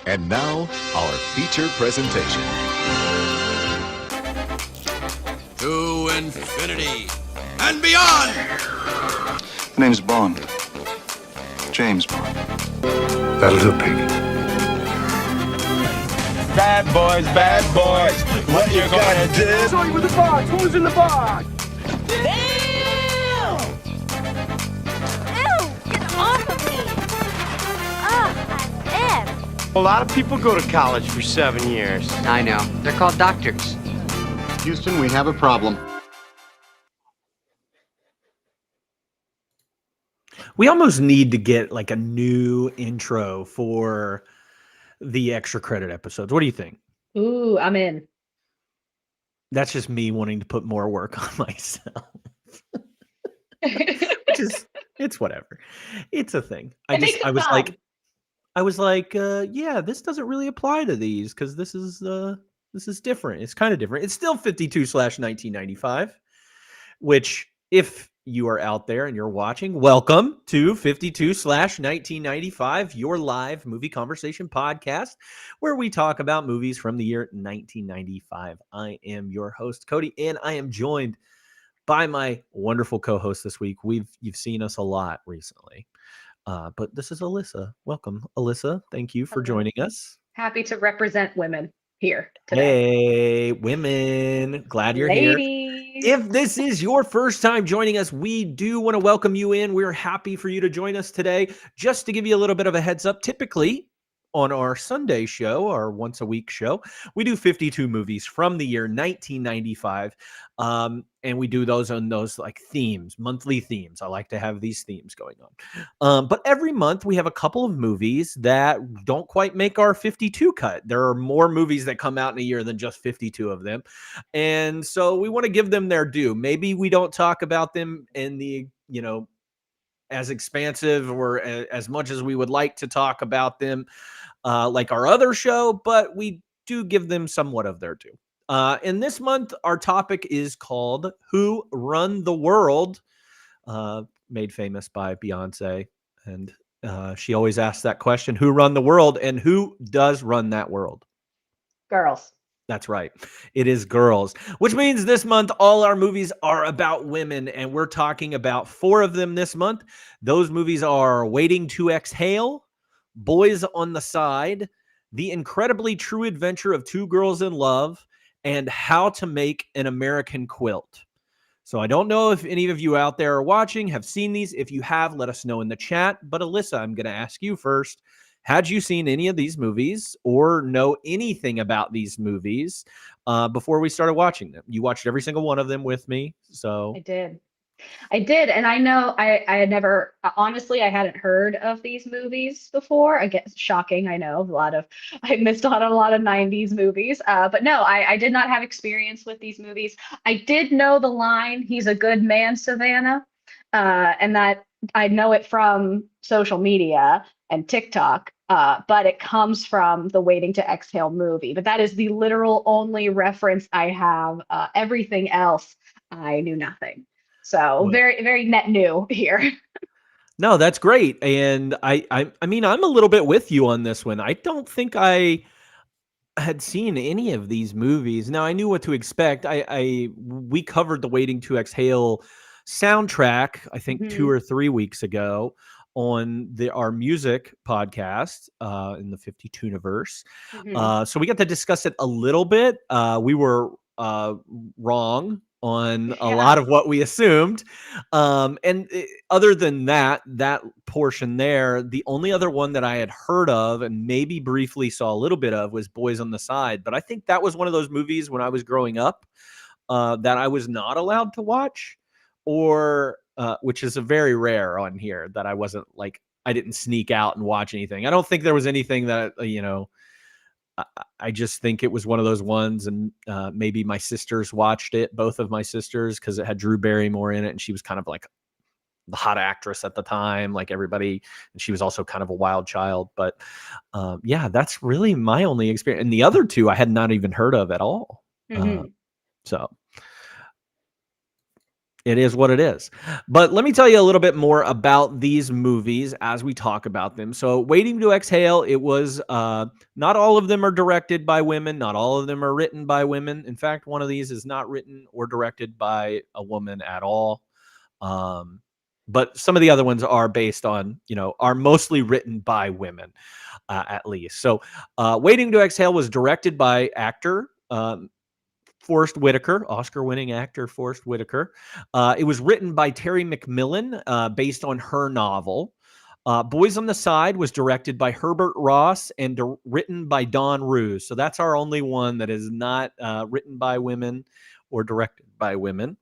And now, our feature presentation. To infinity and beyond! My name's Bond. James Bond. That'll do, Piggy. Bad boys, what you gonna do? Sorry with the box, who's in the box? Damn! Ew, get off of me! Ugh, A lot of people go to college for 7 years. I know. They're called doctors. Houston, we have a problem. We almost need to get like a new intro for the extra credit episodes. What do you think? Ooh, I'm in. That's just me wanting to put more work on myself. Which is, it's whatever. It's a thing. I was like, yeah, this doesn't really apply to these because this is different. It's kind of different. It's still 52/1995, which if you are out there and you're watching, welcome to 52/1995, your live movie conversation podcast, where we talk about movies from the year 1995. I am your host, Cody, and I am joined by my wonderful co-host this week. You've seen us a lot recently, but this is Alyssa. Welcome, Alyssa. Thank you for joining us. Happy to represent women here today. Hey, women. Glad you're Ladies. here. If this is your first time joining us, we do want to welcome you in. We're happy for you to join us today. Just to give you a little bit of a heads up, typically on our Sunday show, our once a week show, we do 52 movies from the year 1995. And we do those on those like themes, monthly themes. I like to have these themes going on. But every month we have a couple of movies that don't quite make our 52 cut. There are more movies that come out in a year than just 52 of them. And so we want to give them their due. Maybe we don't talk about them in the, as expansive or as much as we would like to talk about them like our other show, but we do give them somewhat of their due. And this month, our topic is called Who Run the World, made famous by Beyonce. And she always asks that question, who run the world, and who does run that world? Girls. That's right. It is girls, which means this month, all our movies are about women, and we're talking about 4 of them this month. Those movies are Waiting to Exhale, Boys on the Side, The Incredibly True Adventure of Two Girls in Love, and How to Make an American Quilt. So I don't know if any of you out there are watching have seen these. If you have, let us know in the chat. But Alyssa, I'm going to ask you first. Had you seen any of these movies or know anything about these movies before we started watching them? You watched every single one of them with me. So I did. And I know I had never, honestly, I hadn't heard of these movies before. I guess shocking. I know I missed out on a lot of 90s movies. But no, I did not have experience with these movies. I did know the line, "He's a good man, Savannah." And that I know it from social media and TikTok, but it comes from the Waiting to Exhale movie. But that is the literal only reference I have. Everything else, I knew nothing. So very, very net new here. No, that's great. And I mean, I'm a little bit with you on this one. I don't think I had seen any of these movies. Now I knew what to expect. We covered the Waiting to Exhale soundtrack, I think 2 or 3 weeks ago on our music podcast in the 52 universe. So we got to discuss it a little bit. We were wrong on a lot of what we assumed. Other than that portion there, the only other one that I had heard of and maybe briefly saw a little bit of was Boys on the Side. But I think that was one of those movies when I was growing up that I was not allowed to watch, or which is a very rare on here that I wasn't like, I didn't sneak out and watch anything. I don't think there was anything that, I just think it was one of those ones, and maybe my sisters watched it, both of my sisters, because it had Drew Barrymore in it, and she was kind of like the hot actress at the time, like everybody, and she was also kind of a wild child. But yeah, that's really my only experience. And the other 2 I had not even heard of at all. So It is what it is. But let me tell you a little bit more about these movies as we talk about them. So, Waiting to Exhale, it was not all of them are directed by women, not all of them are written by women. In fact, one of these is not written or directed by a woman at all. But some of the other ones are based on, are mostly written by women, at least. So, Waiting to Exhale was directed by actor Forrest Whitaker, Oscar-winning actor Forrest Whitaker. It was written by Terry McMillan, based on her novel. Boys on the Side was directed by Herbert Ross and written by Don Roos. So that's our only one that is not written by women or directed by women,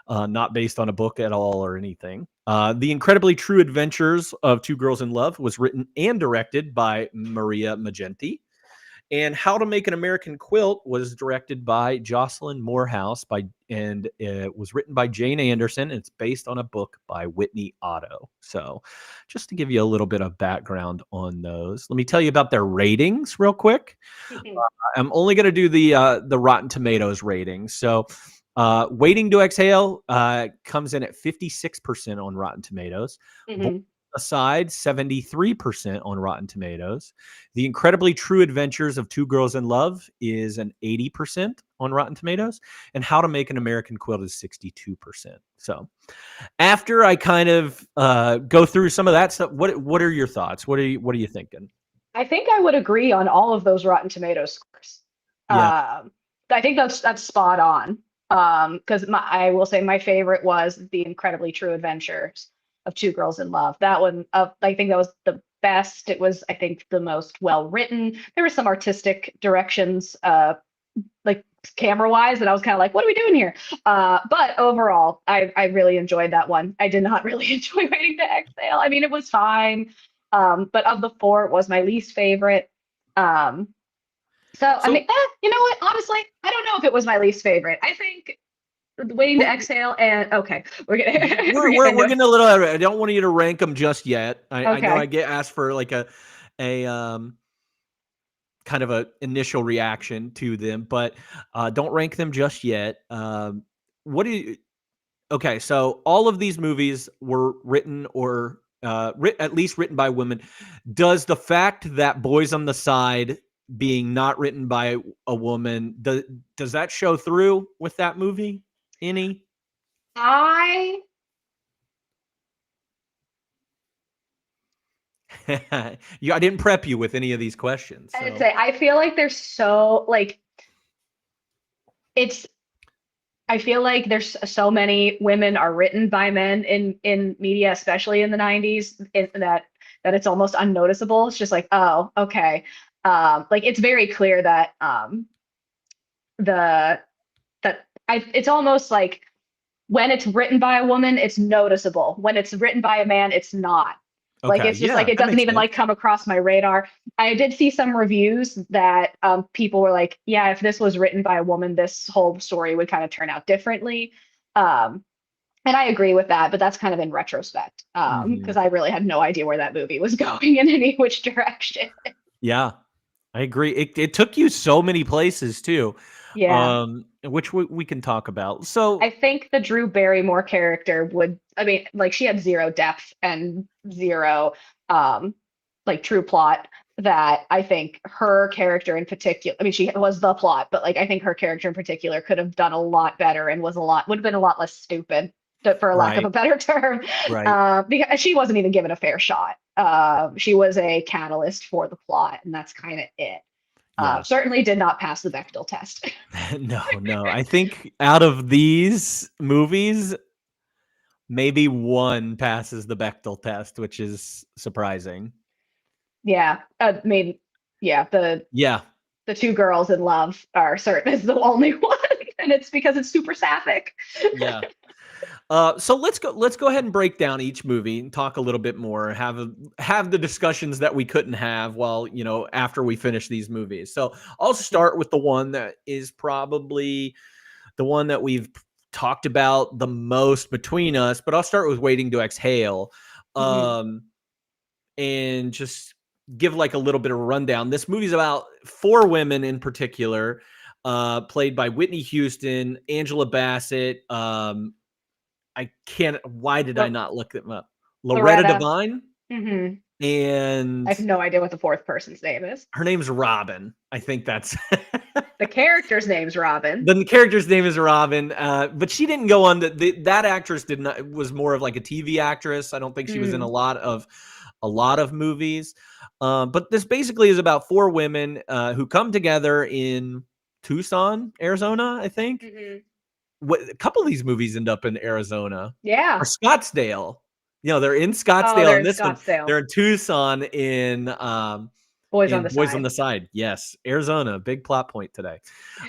not based on a book at all or anything. The Incredibly True Adventures of Two Girls in Love was written and directed by Maria Magenti. And How to Make an American Quilt was directed by Jocelyn Morehouse and it was written by Jane Anderson. And it's based on a book by Whitney Otto. So just to give you a little bit of background on those, let me tell you about their ratings real quick. I'm only going to do the Rotten Tomatoes ratings. So Waiting to Exhale comes in at 56% on Rotten Tomatoes. Aside, 73% on Rotten Tomatoes. The Incredibly True Adventures of Two Girls in Love is an 80% on Rotten Tomatoes, and How to Make an American Quilt is 62%. So, after I kind of go through some of that stuff, what are your thoughts? What are you thinking? I think I would agree on all of those Rotten Tomatoes scores. Yeah. I think that's spot on. Because I will say my favorite was The Incredibly True Adventures of Two Girls in Love. That one, I think that was the best. It was, I think, the most well written. There were some artistic directions, like camera wise, that I was kind of like, what are we doing here? But overall, I really enjoyed that one. I did not really enjoy Waiting to Exhale. I mean, it was fine. But of the four, it was my least favorite. So I mean, you know what? Honestly, I don't know if it was my least favorite. I think Waiting to Exhale and okay, we're getting a little. I don't want you to rank them just yet. I know I get asked for like a kind of a initial reaction to them, but don't rank them just yet. What do you? Okay, so all of these movies were written or at least written by women. Does the fact that Boys on the Side being not written by a woman, does that show through with that movie? Any? I didn't prep you with any of these questions. So. I'd say I feel like there's so like I feel like there's so many women are written by men in media, especially in the 90s, that it's almost unnoticeable. It's just like, oh, okay. Like it's very clear that it's almost like when it's written by a woman, it's noticeable. When it's written by a man, it's not. Okay, like it's just like it doesn't even like come across my radar. I did see some reviews that people were like, yeah, if this was written by a woman, this whole story would kind of turn out differently. And I agree with that, but that's kind of in retrospect, because I really had no idea where that movie was going in any which direction. Yeah, I agree. It took you so many places too. Yeah. Which we can talk about. So I think the Drew Barrymore character like she had zero depth and zero like true plot, that I think her character in particular, I mean, she was the plot, but like I think her character in particular could have done a lot better and would have been a lot less stupid, for a lack of a better term. Right. Because she wasn't even given a fair shot. She was a catalyst for the plot, and that's kind of it. Yeah. Certainly did not pass the Bechdel test. No. I think out of these movies, maybe one passes the Bechdel test, which is surprising. Yeah. I mean, the Two Girls in Love are certain is the only one, and it's because it's super sapphic. Yeah. So let's go ahead and break down each movie and talk a little bit more, have the discussions that we couldn't have after we finish these movies. So I'll start with the one that is probably the one that we've talked about the most between us, but I'll start with Waiting to Exhale. And just give like a little bit of a rundown. This movie's about four women in particular, played by Whitney Houston, Angela Bassett, I can't. Why did I not look them up? Loretta Loretta. Devine, Hmm. and I have no idea what the fourth person's name is. her name's Robin. I think that's The character's name's Robin. the character's name is Robin. But she didn't go on that actress did not was more of like a TV actress. I don't think she was in a lot of movies. But this basically is about four women who come together in Tucson, Arizona, I think. A couple of these movies end up in Arizona Yeah. or Scottsdale. They're in Scottsdale. They're In this in Scottsdale. one, they're in Tucson in Boys in on the Boys Side. on the Side. Yes, Arizona, big plot point today.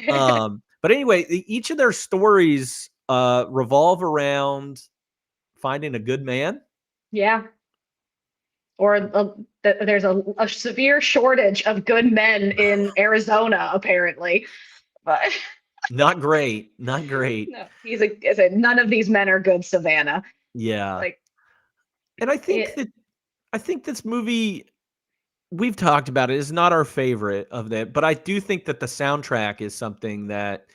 But anyway, each of their stories revolve around finding a good man. Yeah. Or there's a severe shortage of good men in Arizona, apparently. But Not great. Not great. no, none of these men are good, Savannah. Yeah. Like, And I think this movie, we've talked about it, is not our favorite of that, but I do think that the soundtrack is something that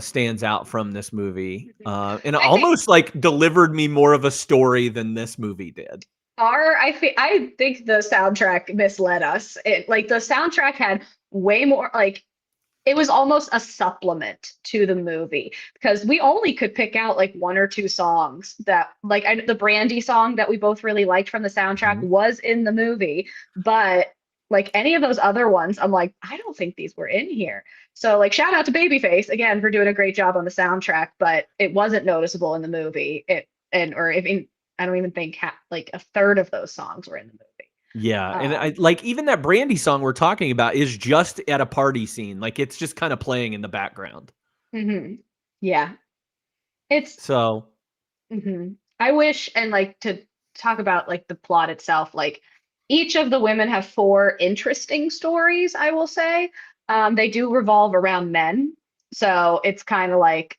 stands out from this movie, and almost like delivered me more of a story than this movie did. I think the soundtrack misled us. The soundtrack had way more, it was almost a supplement to the movie, because we only could pick out like one or two songs that the Brandy song that we both really liked from the soundtrack was in the movie, but like any of those other ones, I'm like, I don't think these were in here. So like shout out to Babyface again for doing a great job on the soundtrack, but it wasn't noticeable in the movie. I don't even think like a third of those songs were in the movie. Yeah, and I like even that Brandy song we're talking about is just at a party scene. Like it's just kind of playing in the background. Yeah. It's So I wish, and like to talk about like the plot itself, like each of the women have four interesting stories, I will say. They do revolve around men. So it's kind of like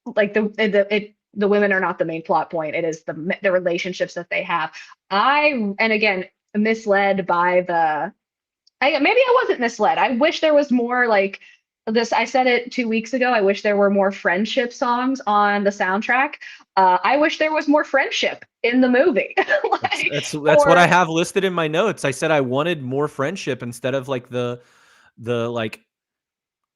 the women are not the main plot point. It is the relationships that they have. And again, misled by maybe I wasn't misled. I wish there was more like this. I said it 2 weeks ago. I wish there were more friendship songs on the soundtrack. I wish there was more friendship in the movie. that's what I have listed in my notes. I said I wanted more friendship instead of like the like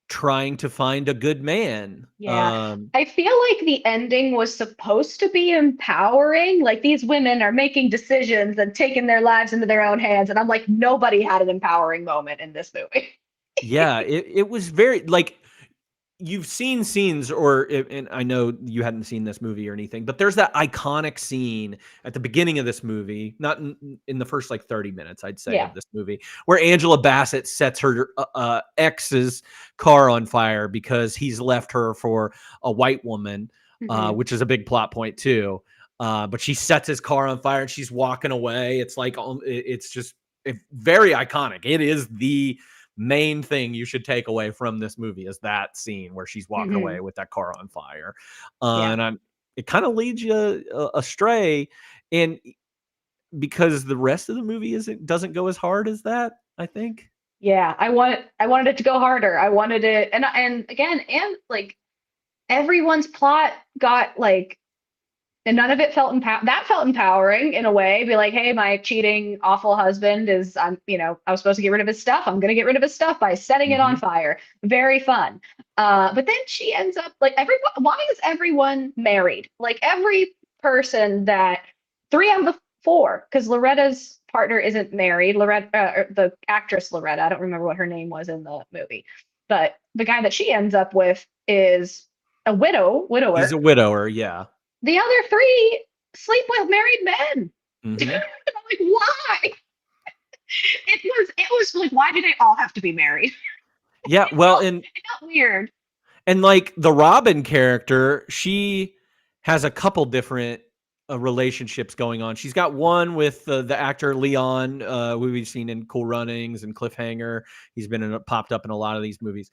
trying to find a good man. Yeah. I feel like the ending was supposed to be empowering. Like these women are making decisions and taking their lives into their own hands. And I'm like, nobody had an empowering moment in this movie. Yeah, it was very like you've seen scenes, and I know you hadn't seen this movie or anything, but there's that iconic scene at the beginning of this movie, not in the first like 30 minutes, I'd say, of this movie, where Angela Bassett sets her ex's car on fire because he's left her for a white woman, which is a big plot point too. But she sets his car on fire and she's walking away. It's like, it's just very iconic. It is the main thing you should take away from this movie is that scene where she's walking away with that car on fire. And it kind of leads you astray, and because the rest of the movie doesn't go as hard as that, I think. Yeah, I wanted it to go harder. I wanted it, and like everyone's plot got like, and none of it felt empowering in a way. Be like, hey, my cheating, awful husband I was supposed to get rid of his stuff. I'm going to get rid of his stuff by setting it on fire. Very fun. But then she ends up like why is everyone married? Like every person that 3 out of the 4, because Loretta's partner isn't married. The actress Loretta, I don't remember what her name was in the movie, but the guy that she ends up with is a widower. He's a widower. Yeah. The other 3 sleep with married men. I'm like, why? It was like, why do they all have to be married? Yeah, well, it felt weird. And like the Robin character, she has a couple different relationships going on. She's got one with the actor Leon, who we've seen in Cool Runnings and Cliffhanger. He's been popped up in a lot of these movies.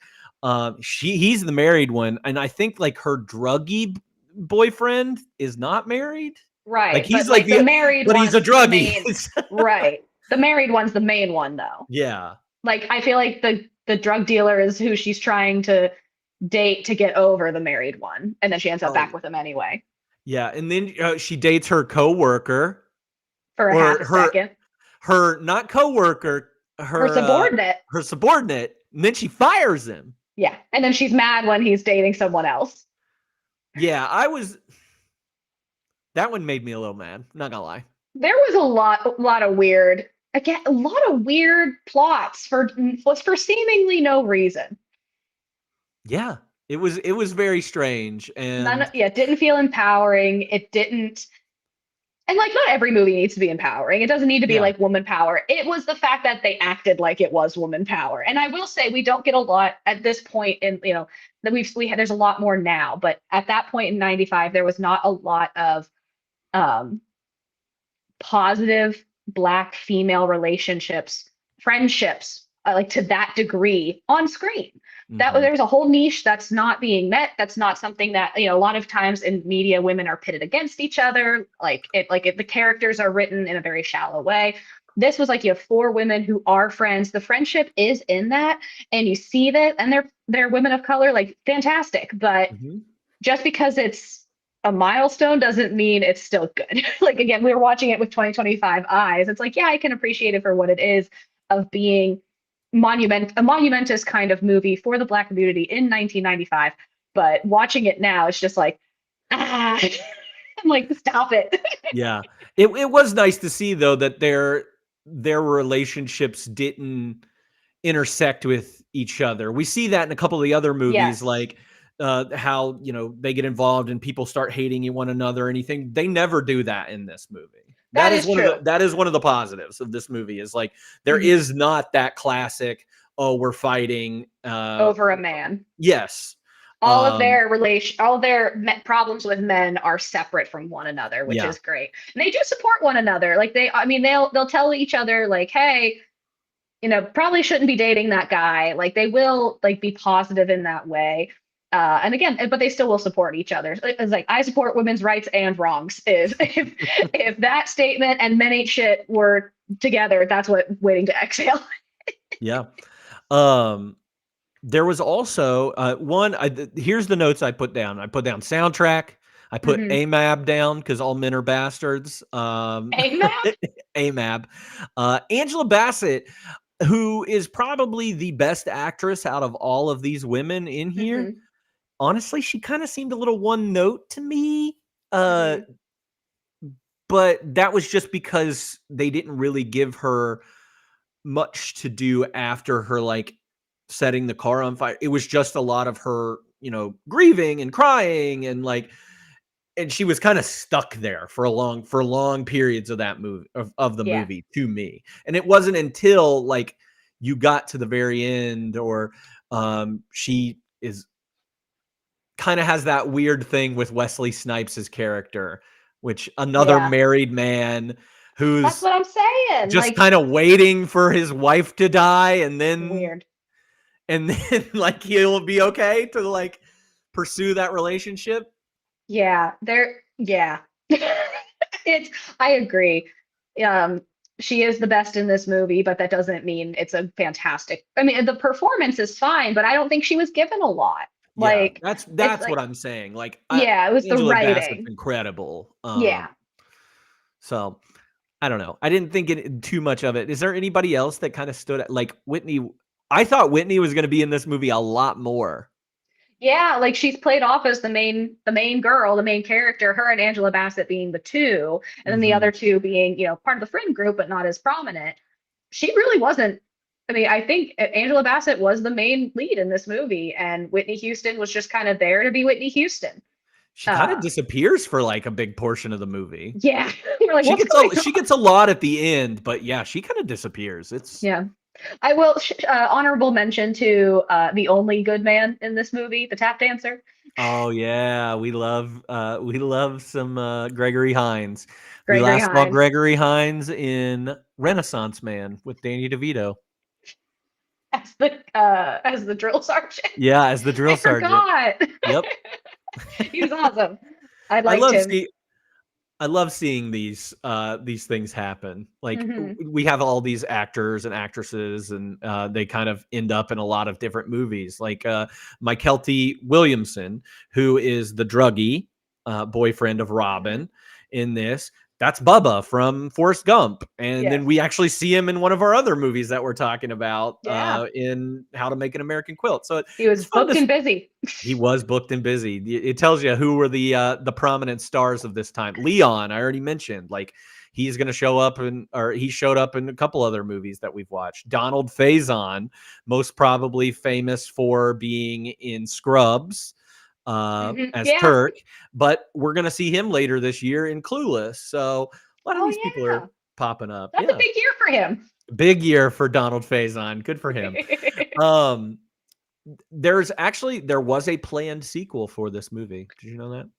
He's the married one, and I think like her druggy boyfriend is not married, right? Like he's like the married, but he's a druggie. Right. The married one's the main one, though. Yeah. Like I feel like the drug dealer is who she's trying to date to get over the married one, and then she ends up back with him anyway. Yeah, and then she dates her coworker, for a or half a second. her not coworker, Her her subordinate. her subordinate, and then she fires him. Yeah. And then she's mad when he's dating someone else. Yeah, that one made me a little mad. Not gonna lie. There was a lot of weird, again, a lot of weird plots for seemingly no reason. Yeah, it was very strange, and It didn't feel empowering. It didn't, and like not every movie needs to be empowering. It doesn't need to be Yeah. like woman power. It was the fact that they acted like it was woman power. And I will say we don't get a lot at this point in, that there's a lot more now, but at that point in 95 there was not a lot of positive Black female relationships, friendships, like to that degree on screen. Mhm. There's a whole niche that's not being met. That's not something that, a lot of times in media, women are pitted against each other. The characters are written in a very shallow way. This was like you have four women who are friends. The friendship is in that, and you see that, and they're women of color, like fantastic. But Mhm. just because it's a milestone doesn't mean it's still good. Like again, we were watching it with 2025 eyes. It's like, yeah, I can appreciate it for what it is, of being a monumentous kind of movie for the Black community in 1995. But watching it now, it's just like, I'm like, stop it. Yeah, it was nice to see though that their relationships didn't intersect with each other. We see that in a couple of the other movies, Yes. like how they get involved and people start hating one another or anything. They never do that in this movie. That is true. That is one of the positives of this movie, is like there Mhm. is not that classic, oh, we're fighting Over a man. Yes. All of their problems with men are separate from one another, which Yeah. is great. And they do support one another. Like they'll tell each other like, hey, probably shouldn't be dating that guy. Like they will like be positive in that way. And again, but they still will support each other. It's like, I support women's rights and wrongs. If that statement and men ain't shit were together, that's what Waiting to Exhale. Yeah. There was also here's the notes I put down. I put down soundtrack. I put Mhm. AMAB down because all men are bastards. AMAB? AMAB. Angela Bassett, who is probably the best actress out of all of these women in here. Mhm. Honestly, she kind of seemed a little one note to me. Mhm. But that was just because they didn't really give her much to do after her like setting the car on fire. It was just a lot of her, grieving and crying and and she was kind of stuck there for long periods of that movie of the Yeah. movie to me. And it wasn't until like you got to the very end, or she is kind of has that weird thing with Wesley Snipes' character, which another Yeah. married man That's who's what I'm saying. just Like, kind of waiting for his wife to die, and then weird. like he'll be okay to like pursue that relationship. Yeah, yeah. I agree. She is the best in this movie, but that doesn't mean it's a fantastic. I mean, the performance is fine, but I don't think she was given a lot. Like, That's like- what I'm saying. Like, yeah, it was the Angela writing. Bassett's incredible. Yeah. So I don't know. I didn't think too much of it. Is there anybody else that kind of stood out? Like Whitney? I thought Whitney was going to be in this movie a lot more. Yeah, like she's played off as the main girl, the main character, her and Angela Bassett being the two, and then the Mhm. other two being, part of the friend group, but not as prominent. She really wasn't. I mean, I think Angela Bassett was the main lead in this movie, and Whitney Houston was just kind of there to be Whitney Houston. She kind of disappears for like a big portion of the movie. Yeah, we're like, She what's gets going she gets a lot at the end, but yeah, she kind of disappears. It's Yeah. I will honorable mention to the only good man in this movie, the tap dancer. Oh yeah, we love some Gregory Hines. Gregory we last saw Hines. Gregory Hines in Renaissance Man with Danny DeVito. As the drill sergeant. Yeah, as the drill I sergeant. forgot. Yep. He was awesome. I liked him. I love seeing these things happen. Like Mhm. we have all these actors and actresses, and they kind of end up in a lot of different movies. Like Mykelti Williamson, who is the druggie boyfriend of Robin in this. That's Bubba from Forrest Gump. And then we actually see him in one of our other movies that we're talking about in How to Make an American Quilt. So he was booked and busy. He was booked and busy. It tells you who were the prominent stars of this time. Leon, I already mentioned, like he's going to show up he showed up in a couple other movies that we've watched. Donald Faison, most probably famous for being in Scrubs. As Turk, but we're going to see him later this year in Clueless. So a lot of these people are popping up. That's a big year for him. Big year for Donald Faison. Good for him. There was a planned sequel for this movie. Did you know that?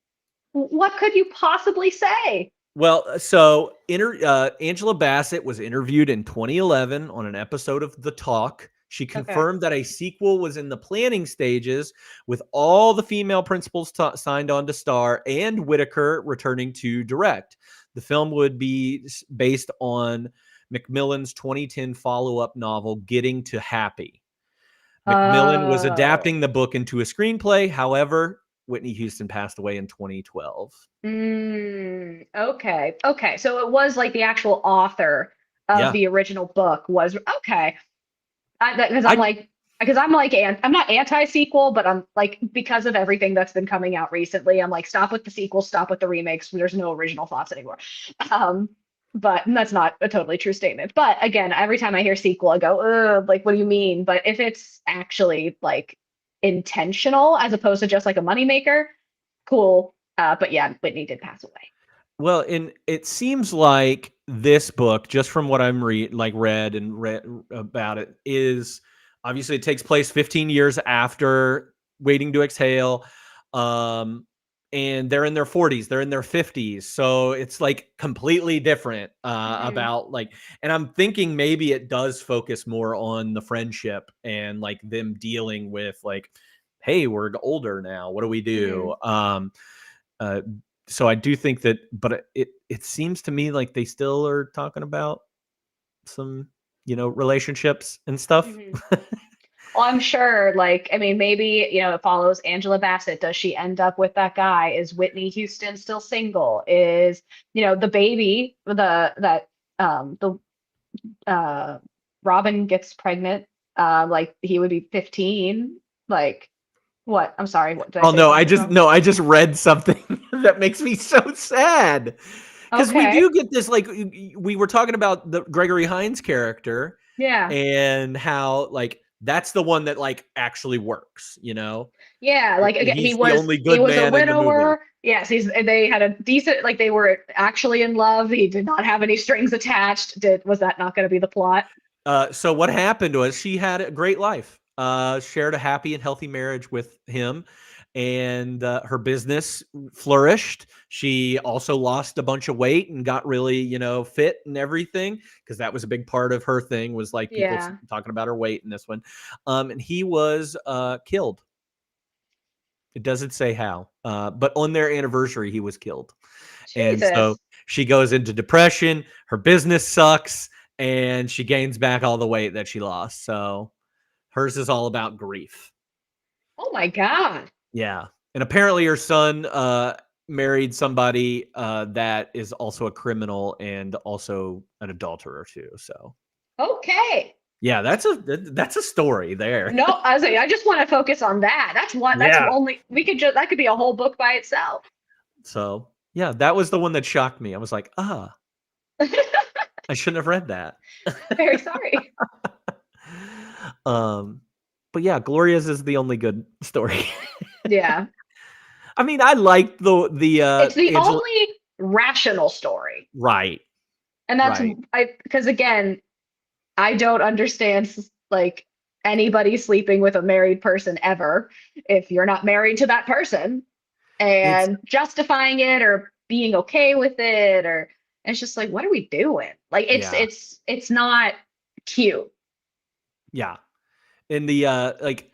What could you possibly say? Well, so Angela Bassett was interviewed in 2011 on an episode of The Talk. She confirmed that a sequel was in the planning stages with all the female principals signed on to star and Whitaker returning to direct. The film would be based on Macmillan's 2010 follow-up novel, Getting to Happy. Macmillan was adapting the book into a screenplay. However, Whitney Houston passed away in 2012. Okay. So it was like the actual author of the original book was okay. Because I'm not anti-sequel, but I'm like, because of everything that's been coming out recently, I'm like, stop with the sequels, stop with the remakes. There's no original thoughts anymore. But that's not a totally true statement. But again, every time I hear sequel, I go, like, what do you mean? But if it's actually like intentional as opposed to just like a moneymaker, cool. But yeah, Whitney did pass away. Well, and it seems like this book, just from what I'm read about it, is obviously it takes place 15 years after Waiting to Exhale. And they're in their 40s, they're in their 50s. So it's like completely different about like, and I'm thinking maybe it does focus more on the friendship and like them dealing with like, hey, we're older now. What do we do? So I do think that, but it seems to me like they still are talking about some, relationships and stuff. Well, I'm sure, like, I mean, maybe, it follows Angela Bassett. Does she end up with that guy? Is Whitney Houston still single? Is, the baby, Robin gets pregnant, like he would be 15, like, what? I'm sorry. What did I say? No, I just read something that makes me so sad. Because we do get this, like, we were talking about the Gregory Hines character. Yeah. And how, like, that's the one that, like, actually works, Yeah, like, again, he was a widower. Yes, they had a decent, like, they were actually in love. He did not have any strings attached. Was that not going to be the plot? So what happened was she had a great life. Shared a happy and healthy marriage with him, and her business flourished. She also lost a bunch of weight and got really, fit and everything, because that was a big part of her thing, was like people talking about her weight in this one. And he was killed. It doesn't say how, but on their anniversary, he was killed. Jesus. And so she goes into depression. Her business sucks, and she gains back all the weight that she lost. So hers is all about grief. Oh my God. Yeah. And apparently her son married somebody that is also a criminal and also an adulterer too. So okay. Yeah, that's a story there. No, I just want to focus on that. That's one. That's only that could be a whole book by itself. So yeah, that was the one that shocked me. I was like, I shouldn't have read that. Very sorry. But yeah, Gloria's is the only good story. Yeah. I mean, I liked the it's the only rational story. Right. And that's because again, I don't understand like anybody sleeping with a married person ever if you're not married to that person, and justifying it or being okay with it, or it's just like, what are we doing? Like it's not cute. Yeah. And the like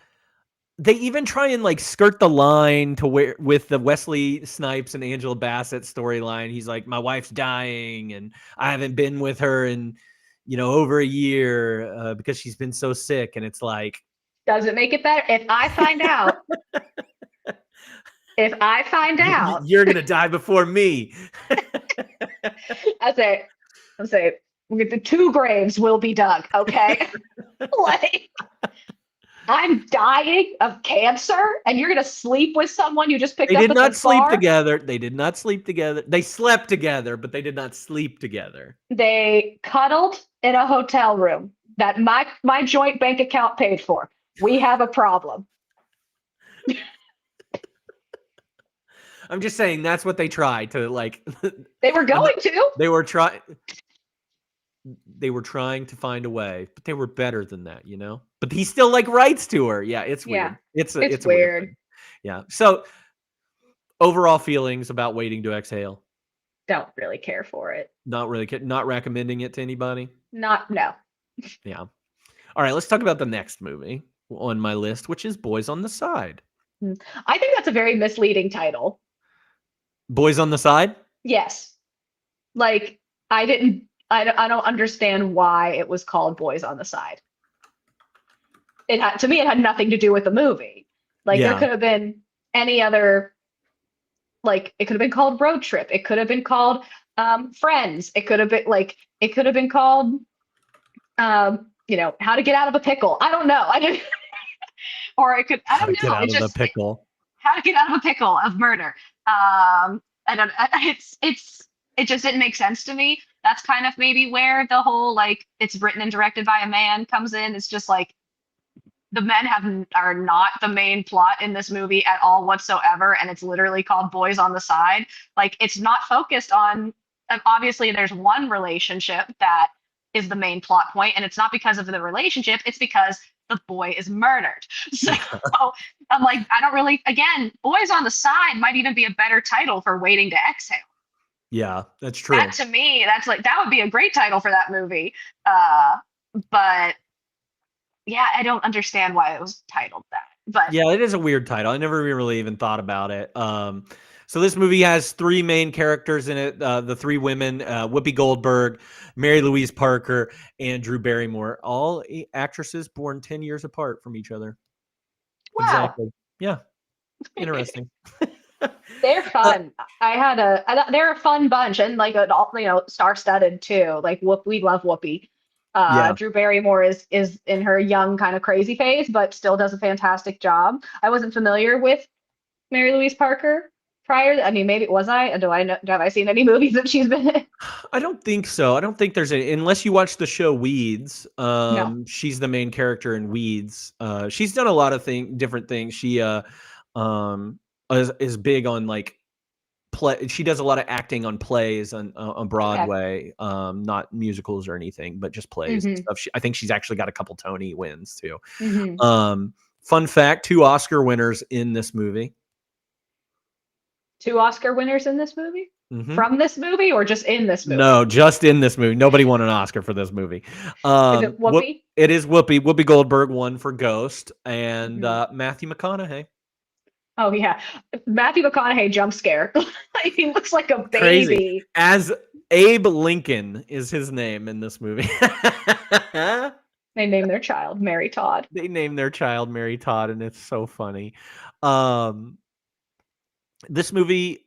they even try and like skirt the line to where with the Wesley Snipes and Angela Bassett storyline. He's like, my wife's dying and I haven't been with her in, over a year because she's been so sick. And it's like, does it make it better if I find out If I find out, You're gonna die before me. I say, the 2 graves will be dug. Okay, like I'm dying of cancer, and you're gonna sleep with someone you just picked They up did at not the sleep bar? together. They did not sleep together. They slept together, but they did not sleep together. They cuddled in a hotel room that my joint bank account paid for. We have a problem. I'm just saying that's what they tried to like. They were going to. They were trying. They were trying to find a way, but they were better than that, you know. But he still like writes to her. Yeah, it's weird. Yeah, It's it's a weird weird. thing. Yeah. So overall feelings about Waiting to Exhale. Don't really care for it. Not really. Not recommending it to anybody. No. Yeah. All right. Let's talk about the next movie on my list, which is Boys on the Side. I think that's a very misleading title. Boys on the Side. Yes. Like I don't understand why it was called Boys on the Side. To me it had nothing to do with the movie. Like Yeah. there could have been any other, like it could have been called Road Trip. It could have been called Friends. It could have been called How to Get Out of a Pickle. I don't know. I don't or it could I How don't to get know. out It of just the pickle. How to Get Out of a Pickle of Murder. It just didn't make sense to me. That's kind of maybe where the whole like it's written and directed by a man comes in. It's just like the men are not the main plot in this movie at all whatsoever, and it's literally called Boys on the Side. Like it's not focused on. Obviously, there's one relationship that is the main plot point, and it's not because of the relationship. It's because the boy is murdered. So I'm like, I don't really. Again, Boys on the Side might even be a better title for Waiting to Exhale. Yeah, that's true. That to me, that would be a great title for that movie. But yeah, I don't understand why it was titled that. But Yeah, it is a weird title. I never really even thought about it. So this movie has 3 main characters in it. The 3 women, Whoopi Goldberg, Mary Louise Parker, and Drew Barrymore. All actresses born 10 years apart from each other. wow, Exactly. Yeah. Interesting. they're fun. They're a fun bunch, and like star-studded too. Like we love Whoopi. Yeah. Drew Barrymore is in her young kind of crazy phase, but still does a fantastic job. I wasn't familiar with Mary Louise Parker prior. I mean, maybe was I? Have I seen any movies that she's been in? I don't think so. I don't think there's unless you watch the show Weeds. No. She's the main character in Weeds. She's done a lot of different things. She is big on like play. She does a lot of acting on plays on Broadway, not musicals or anything, but just plays and stuff. I think she's actually got a couple Tony wins too. Fun fact: 2 Oscar winners in this movie. 2 Oscar winners in this movie? From this movie or just in this movie? No, just in this movie. Nobody won an Oscar for this movie. Is it Whoopi? It is Whoopi. Whoopi Goldberg won for Ghost, and Matthew McConaughey. Oh yeah, Matthew McConaughey jump scare. He looks like a baby. Crazy. As Abe Lincoln is his name in this movie. They named their child Mary Todd. They named their child Mary Todd, and it's so funny. This movie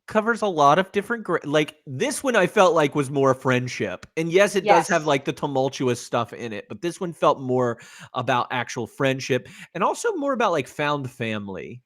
covers a lot of different like this one I felt like was more friendship, and yes, it does have like the tumultuous stuff in it, but this one felt more about actual friendship and also more about like found family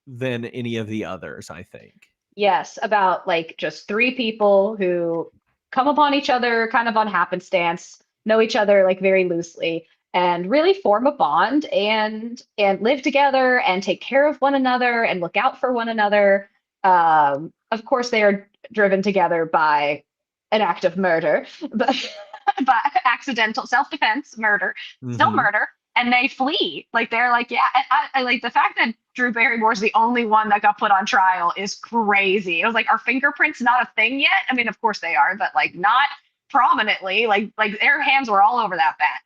than any of the others, I think. Yes, about like just 3 people who come upon each other kind of on happenstance, know each other like very loosely, and really form a bond and live together and take care of one another and look out for one another. Of course, they are driven together by an act of murder, but by accidental self-defense, murder, still murder, and they flee. Like they're like, yeah. And I like the fact that Drew Barrymore's the only one that got put on trial is crazy. It was like, are fingerprints not a thing yet? I mean, of course they are, but like not prominently. Like their hands were all over that bat.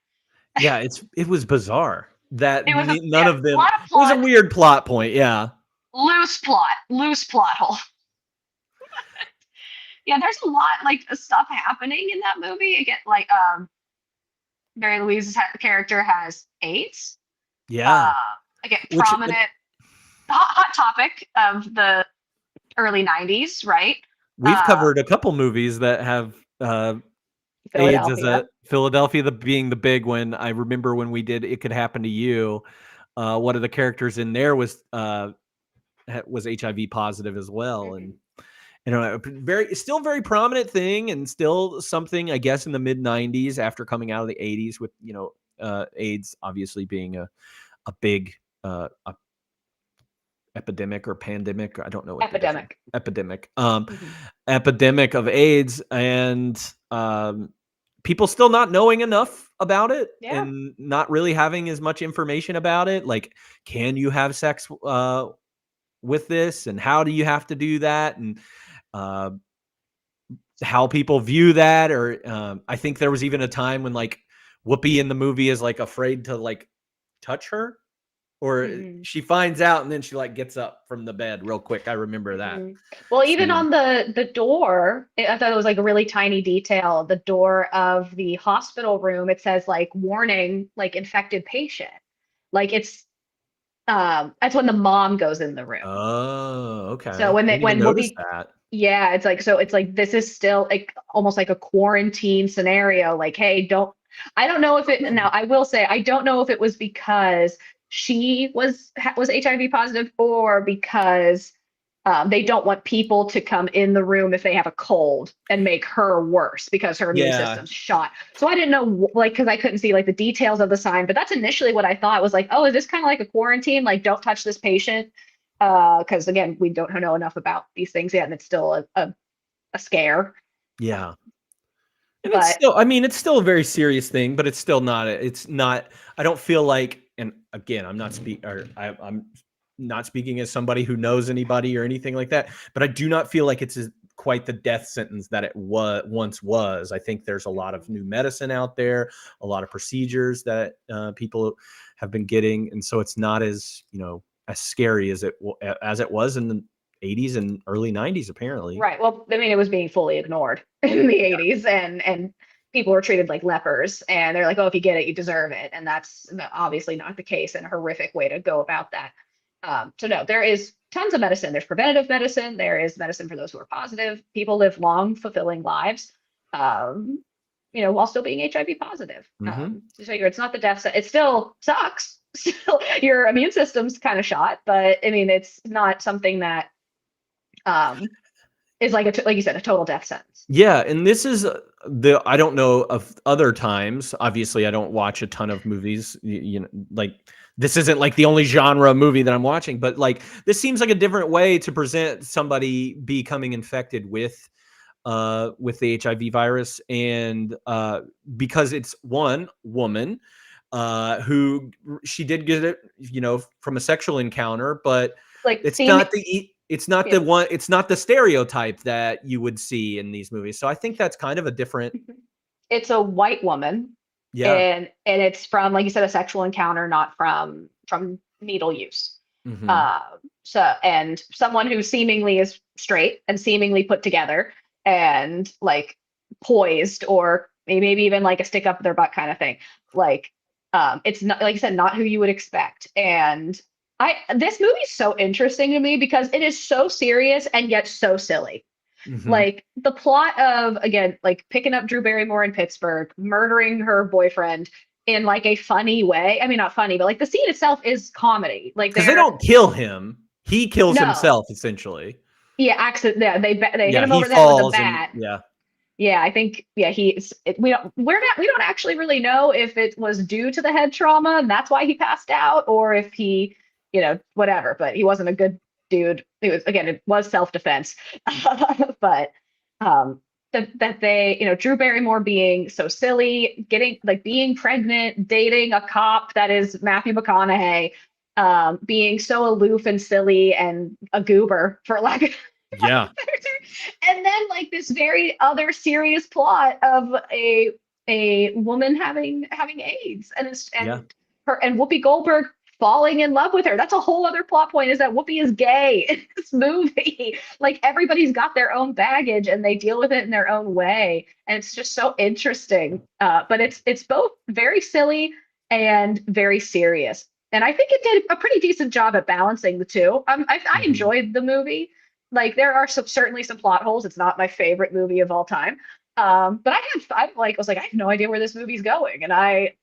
Yeah, it was bizarre that It was none of them. lot of It was a plot. weird plot point. Yeah. Loose plot hole. Yeah, there's a lot like stuff happening in that movie. Again, like Mary Louise's character has AIDS. Yeah. Again, Which- prominent hot topic of the early 90s, right? We've covered a couple movies that have AIDS as Philadelphia. Philadelphia being the big one. I remember when we did It Could Happen to You. One of the characters in there was HIV positive as well, and still very prominent thing, and still something I guess in the mid 90s after coming out of the 80s with AIDS obviously being a big epidemic or pandemic. I don't know what Epidemic. Epidemic. Mhm. Epidemic of AIDS, and people still not knowing enough about it Yeah. and not really having as much information about it. Like, can you have sex with this, and how do you have to do that, and how people view that? Or I think there was even a time when like Whoopi in the movie is like afraid to like touch her, or she finds out and then she like gets up from the bed real quick. I remember that. Well, even scene. on the door, I thought it was like a really tiny detail. The door of the hospital room, it says like warning, like infected patient. Like it's that's when the mom goes in the room. Oh, okay. So when Didn't even notice that. yeah, it's like this is still like almost like a quarantine scenario. Like, hey, I don't know if it now I will say I don't know if it was because she was HIV positive or because they don't want people to come in the room if they have a cold and make her worse because her immune system's shot. So I didn't know, like, because I couldn't see like the details of the sign, but that's initially what I thought was like, oh, is this kind of like a quarantine? Like, don't touch this patient. Because again, we don't know enough about these things yet, and it's still a scare. Yeah. And But- it's still, I mean, it's still a very serious thing, but it's still not, I don't feel like, and again, I'm not I'm not speaking as somebody who knows anybody or anything like that, but I do not feel like it's quite the death sentence that it once was. I think there's a lot of new medicine out there, a lot of procedures that people have been getting. And so it's not as, as scary as it was in the 80s and early 90s, apparently. Right. Well, I mean, it was being fully ignored in the 80s, and people were treated like lepers, and they're like, oh, if you get it, you deserve it. And that's obviously not the case, and a horrific way to go about that. So no, there is tons of medicine. There's preventative medicine. There is medicine for those who are positive. People live long, fulfilling lives, while still being HIV positive. So it's not the death. It still sucks. Still, your immune system's kind of shot, but I mean, it's not something that is like like you said, a total death sentence. Yeah, and this is I don't know of other times. Obviously, I don't watch a ton of movies. Like this isn't like the only genre movie that I'm watching, but like this seems like a different way to present somebody becoming infected with the HIV virus, and because it's one woman who she did get it, from a sexual encounter, but like it's not the one. It's not the stereotype that you would see in these movies. So I think that's kind of a different. It's a white woman, yeah, and it's from, like you said, a sexual encounter, not from needle use. And someone who seemingly is straight and seemingly put together and like poised, or maybe even like a stick up their butt kind of thing. Like, it's not, like you said, not who you would expect. And this movie is so interesting to me because it is so serious and yet so silly. Like the plot of, again, like picking up Drew Barrymore in Pittsburgh, murdering her boyfriend in like a funny way. I mean, not funny, but like the scene itself is comedy. Like because they don't kill him; he kills himself essentially. Yeah, accident. Yeah, they hit him over the head with a bat. Yeah, I think we don't actually really know if it was due to the head trauma and that's why he passed out, or if he, whatever. But he wasn't a good dude. It was self-defense. But that they, Drew Barrymore being so silly, being pregnant, dating a cop that is Matthew McConaughey, being so aloof and silly and a goober, for lack of and then like this very other serious plot of a woman having AIDS, and Whoopi Goldberg falling in love with her. That's a whole other plot point, is that Whoopi is gay in this movie. Like everybody's got their own baggage and they deal with it in their own way, and it's just so interesting. But it's both very silly and very serious. And I think it did a pretty decent job at balancing the two. I Mhm. enjoyed the movie. Like there are certainly some plot holes. It's not my favorite movie of all time. But I was like, I have no idea where this movie's going, and I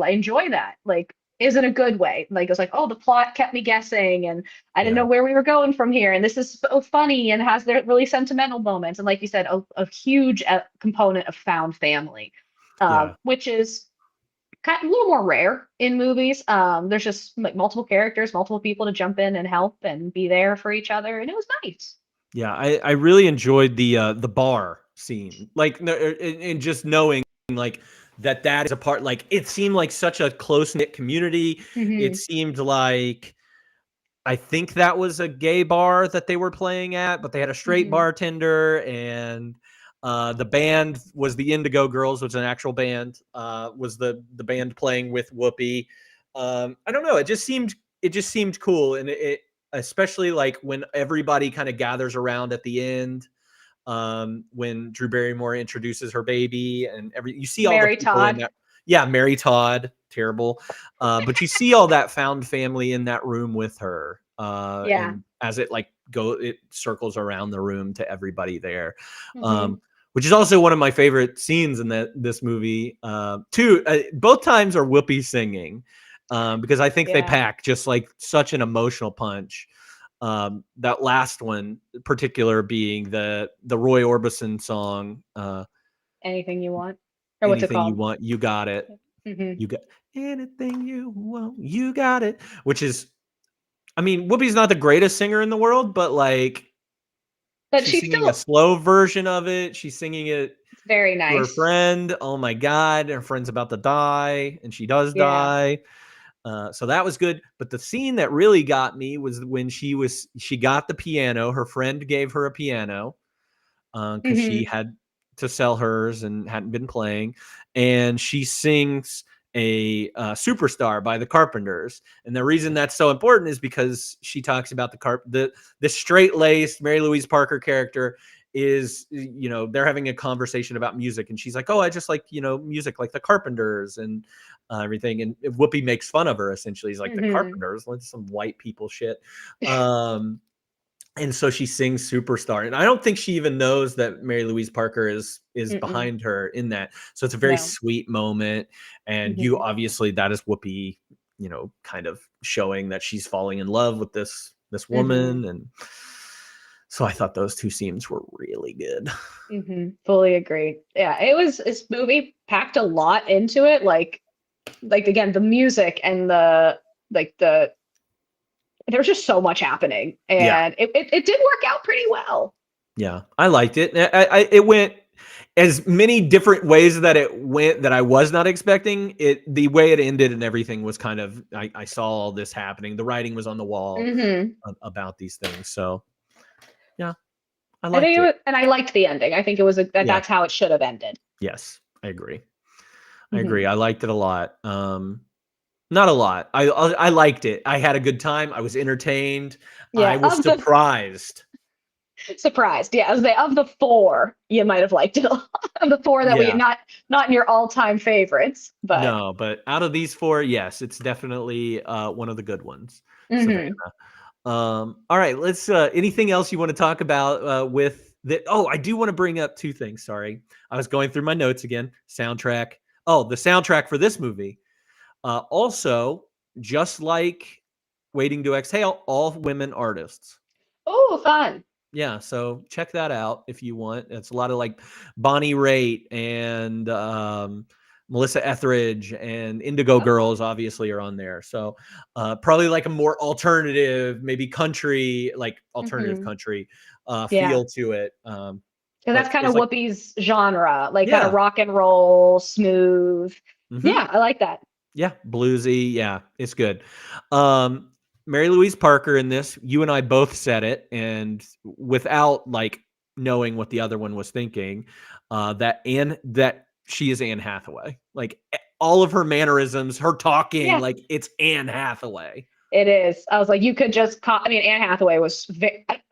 enjoy that. Like, is in a good way. Like it was like, oh, the plot kept me guessing, and I didn't Yeah. know where we were going from here. And this is so funny and has their really sentimental moments. And like you said, a huge component of found family, Yeah. which is kind of a little more rare in movies. There's just like multiple characters, multiple people to jump in and help and be there for each other, and it was nice. Yeah, I really enjoyed the bar scene, like and just knowing like that is a part. Like it seemed like such a close knit community. It Hmm. seemed like I think that was a gay bar that they were playing at, but they had a straight Hmm. bartender, and the band was the Indigo Girls, which is an actual band. Was the band playing with Whoopi? I don't know. It just seemed cool, and it especially like when everybody kind of gathers around at the end. When Drew Barrymore introduces her baby, and you see all the Mary people in Todd. that. Yeah, Mary Todd, terrible. But you see all that found family in that room with her. Yeah. And as it circles around the room to everybody there. Hmm. Which is also one of my favorite scenes in this movie. Both times are Whoopi singing, because I think they Yeah. pack just like such an emotional punch. That last one, in particular, being the Roy Orbison song, Anything you want, or what's it "Anything You called? Want, You Got It." Hmm. You got anything you want, you got it. Which is, I mean, Whoopi's not the greatest singer in the world, but like But she's she's singing a still slow version of it. She's singing it very to her nice. friend. Oh my God, her friend's about to die, and she does Yeah. die. So that was good. But the scene that really got me was when she got the piano. Her friend gave her a piano because she Hmm. had to sell hers and hadn't been playing, and she sings a Superstar by the Carpenters. And the reason that's so important is because she talks about the straight-laced Mary Louise Parker character is, they're having a conversation about music, and she's like, oh, I just like, music like the Carpenters and everything. And Whoopi makes fun of her, essentially. He's like, the Hmm. Carpenters, like some white people shit. And so she sings Superstar, and I don't think she even knows that Mary Louise Parker is Mm-mm. behind her in that. So it's a very No. sweet moment, and you Hmm. obviously, that is Whoopi, kind of showing that she's falling in love with this Hmm. woman. And so I thought those two scenes were really good. Hmm. Fully agree. Yeah, this movie packed a lot into it. Like again, the music and the there's just so much happening, Yeah, and it did work out pretty well. yeah, I liked it. It went as many different ways that it went that I was not expecting. The way it ended and everything was kind of, I saw all this happening. The writing was on the wall Hmm. about these things. So yeah, I I liked think it. and I liked the ending. I think it was Yeah. that's how it should have ended. Yes, I agree. I agree. Hmm. I liked it a lot. Not a lot. I liked it. I had a good time. I was entertained. I Yeah, was of the surprised. surprised. Yeah, of the four, you might have liked it a lot. Of the four that we Yeah. not in your all-time favorites, but No, but out of these four, yes, it's definitely one of the good ones. Savannah. hmm. All right, let's anything else you want to talk about with the oh, I do want to bring up two things. Sorry. I was going through my notes again. Soundtrack. Oh, the soundtrack for this movie. Also, just like Waiting to Exhale, all women artists. Oh, fun. Yeah, so check that out if you want. It's a lot of like Bonnie Raitt and Melissa Etheridge and Indigo Oh, Girls obviously are on there. So probably like a more alternative, maybe country, like alternative hmm. country Yeah. feel to it. Because But that's kind it's of like, Whoopi's genre, like kind of yeah, rock and roll, smooth. hmm, Yeah, I like that. yeah, bluesy. Yeah, it's good. Um, Mary Louise Parker in this, you and I both said it, and without like knowing what the other one was thinking, that she is Anne Hathaway. Like all of her mannerisms, her talking, Yeah, like it's Anne Hathaway. it is. I was like, you could just I mean, Anne Hathaway was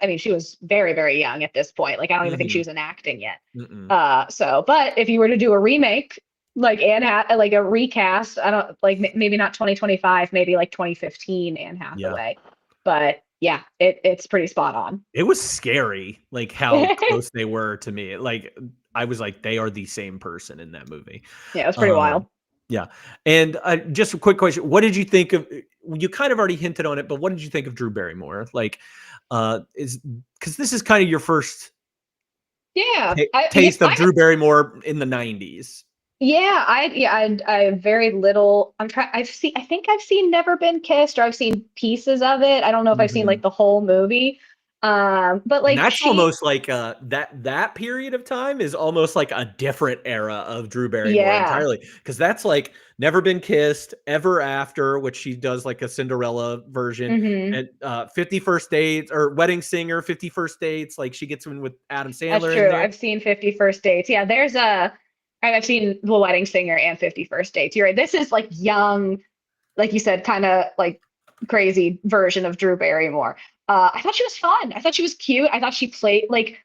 I mean, she was very, very young at this point. Like, I don't even think she Hmm. was in acting yet. Mm-mm. But if you were to do a remake, like like a recast. I don't like maybe not 2025, maybe like 2015 Anne Yeah. Hathaway. But yeah, it's pretty spot on. It was scary, like how close they were to me. Like I was like, they are the same person in that movie. Yeah, it was pretty wild. Yeah. And just a quick question. What did you think of, you kind of already hinted on it, but what did you think of Drew Barrymore? Like, because this is kind of your first Yeah, taste of Drew Barrymore in the 90s. Yeah, I very little. I think I've seen Never Been Kissed, or I've seen pieces of it. I don't know if I've seen like the whole movie. But And like that's almost like that period of time is almost like a different era of Drew Barrymore entirely, because that's like Never Been Kissed, Ever After, which she does like a Cinderella version, and 50 First Dates, or Wedding Singer, 50 First Dates, like she gets in with Adam Sandler. That's true. I've seen 50 First Dates. Yeah, I've seen The Wedding Singer and 50 First Dates. You're right. This is like young, like you said, kind of like crazy version of Drew Barrymore. I thought she was fun. I thought she was cute. I thought she played like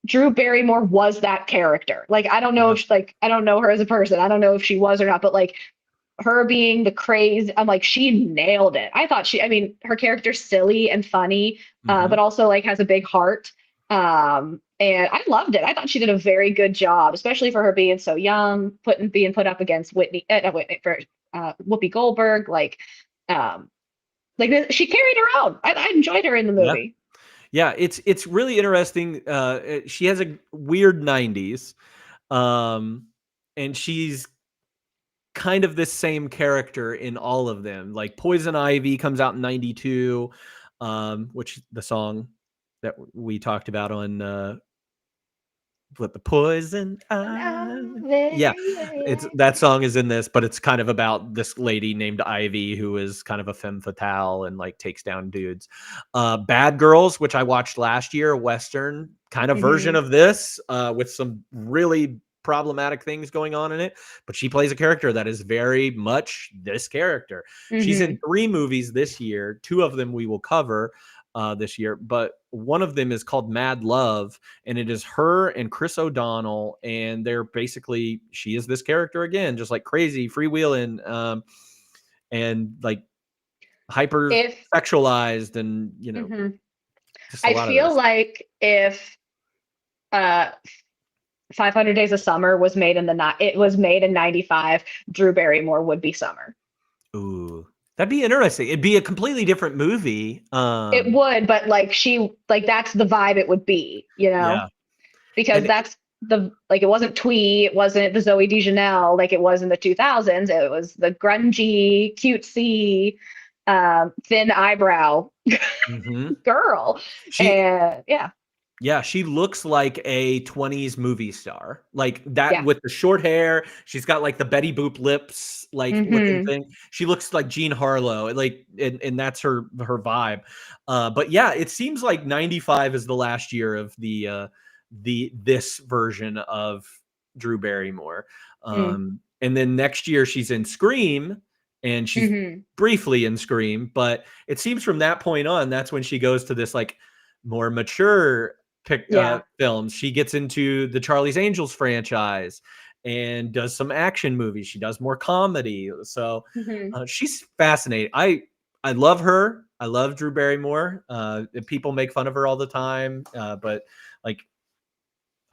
Drew Barrymore was that character. Like, I don't know if I don't know her as a person. I don't know if she was or not, but like her being the craze, I'm like, she nailed it. I thought her character's silly and funny, but also like has a big heart. And I loved it. I thought she did a very good job, especially for her being so young, being put up against Whoopi Goldberg. She carried her own. I enjoyed her in the movie. Yeah, it's really interesting. She has a weird 90s, and she's kind of the same character in all of them. Like Poison Ivy comes out in 92, which the song that we talked about on what the Poison Ivy. Yeah, it's that song is in this, but it's kind of about this lady named Ivy who is kind of a femme fatale and like takes down dudes. Bad Girls, which I watched last year, a Western kind of version of this, with some really problematic things going on in it, but she plays a character that is very much this character. She's in 3 movies this year. 2 of them we will cover this year, but one of them is called Mad Love, and it is her and Chris O'Donnell, and they're basically, she is this character again, just like crazy, freewheeling, and like hyper sexualized, and you know. I feel like if 500 Days of Summer was made in made in 95, Drew Barrymore would be Summer. Ooh. That'd be interesting. It'd be a completely different movie. It would, but that's the vibe it would be, you know? Yeah. Because that's it wasn't twee, it wasn't the Zooey Deschanel like it was in the 2000s. It was the grungy, cutesy, thin eyebrow girl. Yeah, she looks like a 20s movie star, like that with the short hair. She's got like the Betty Boop lips, like looking thing. She looks like Jean Harlow, like, and that's her vibe. But yeah, it seems like 95 is the last year of this version of Drew Barrymore. And then next year she's in Scream, and she's briefly in Scream, but it seems from that point on, that's when she goes to this like more mature films. She gets into the Charlie's Angels franchise and does some action movies. She does more comedy. So she's fascinating. I love her. I love Drew Barrymore. People make fun of her all the time, but like,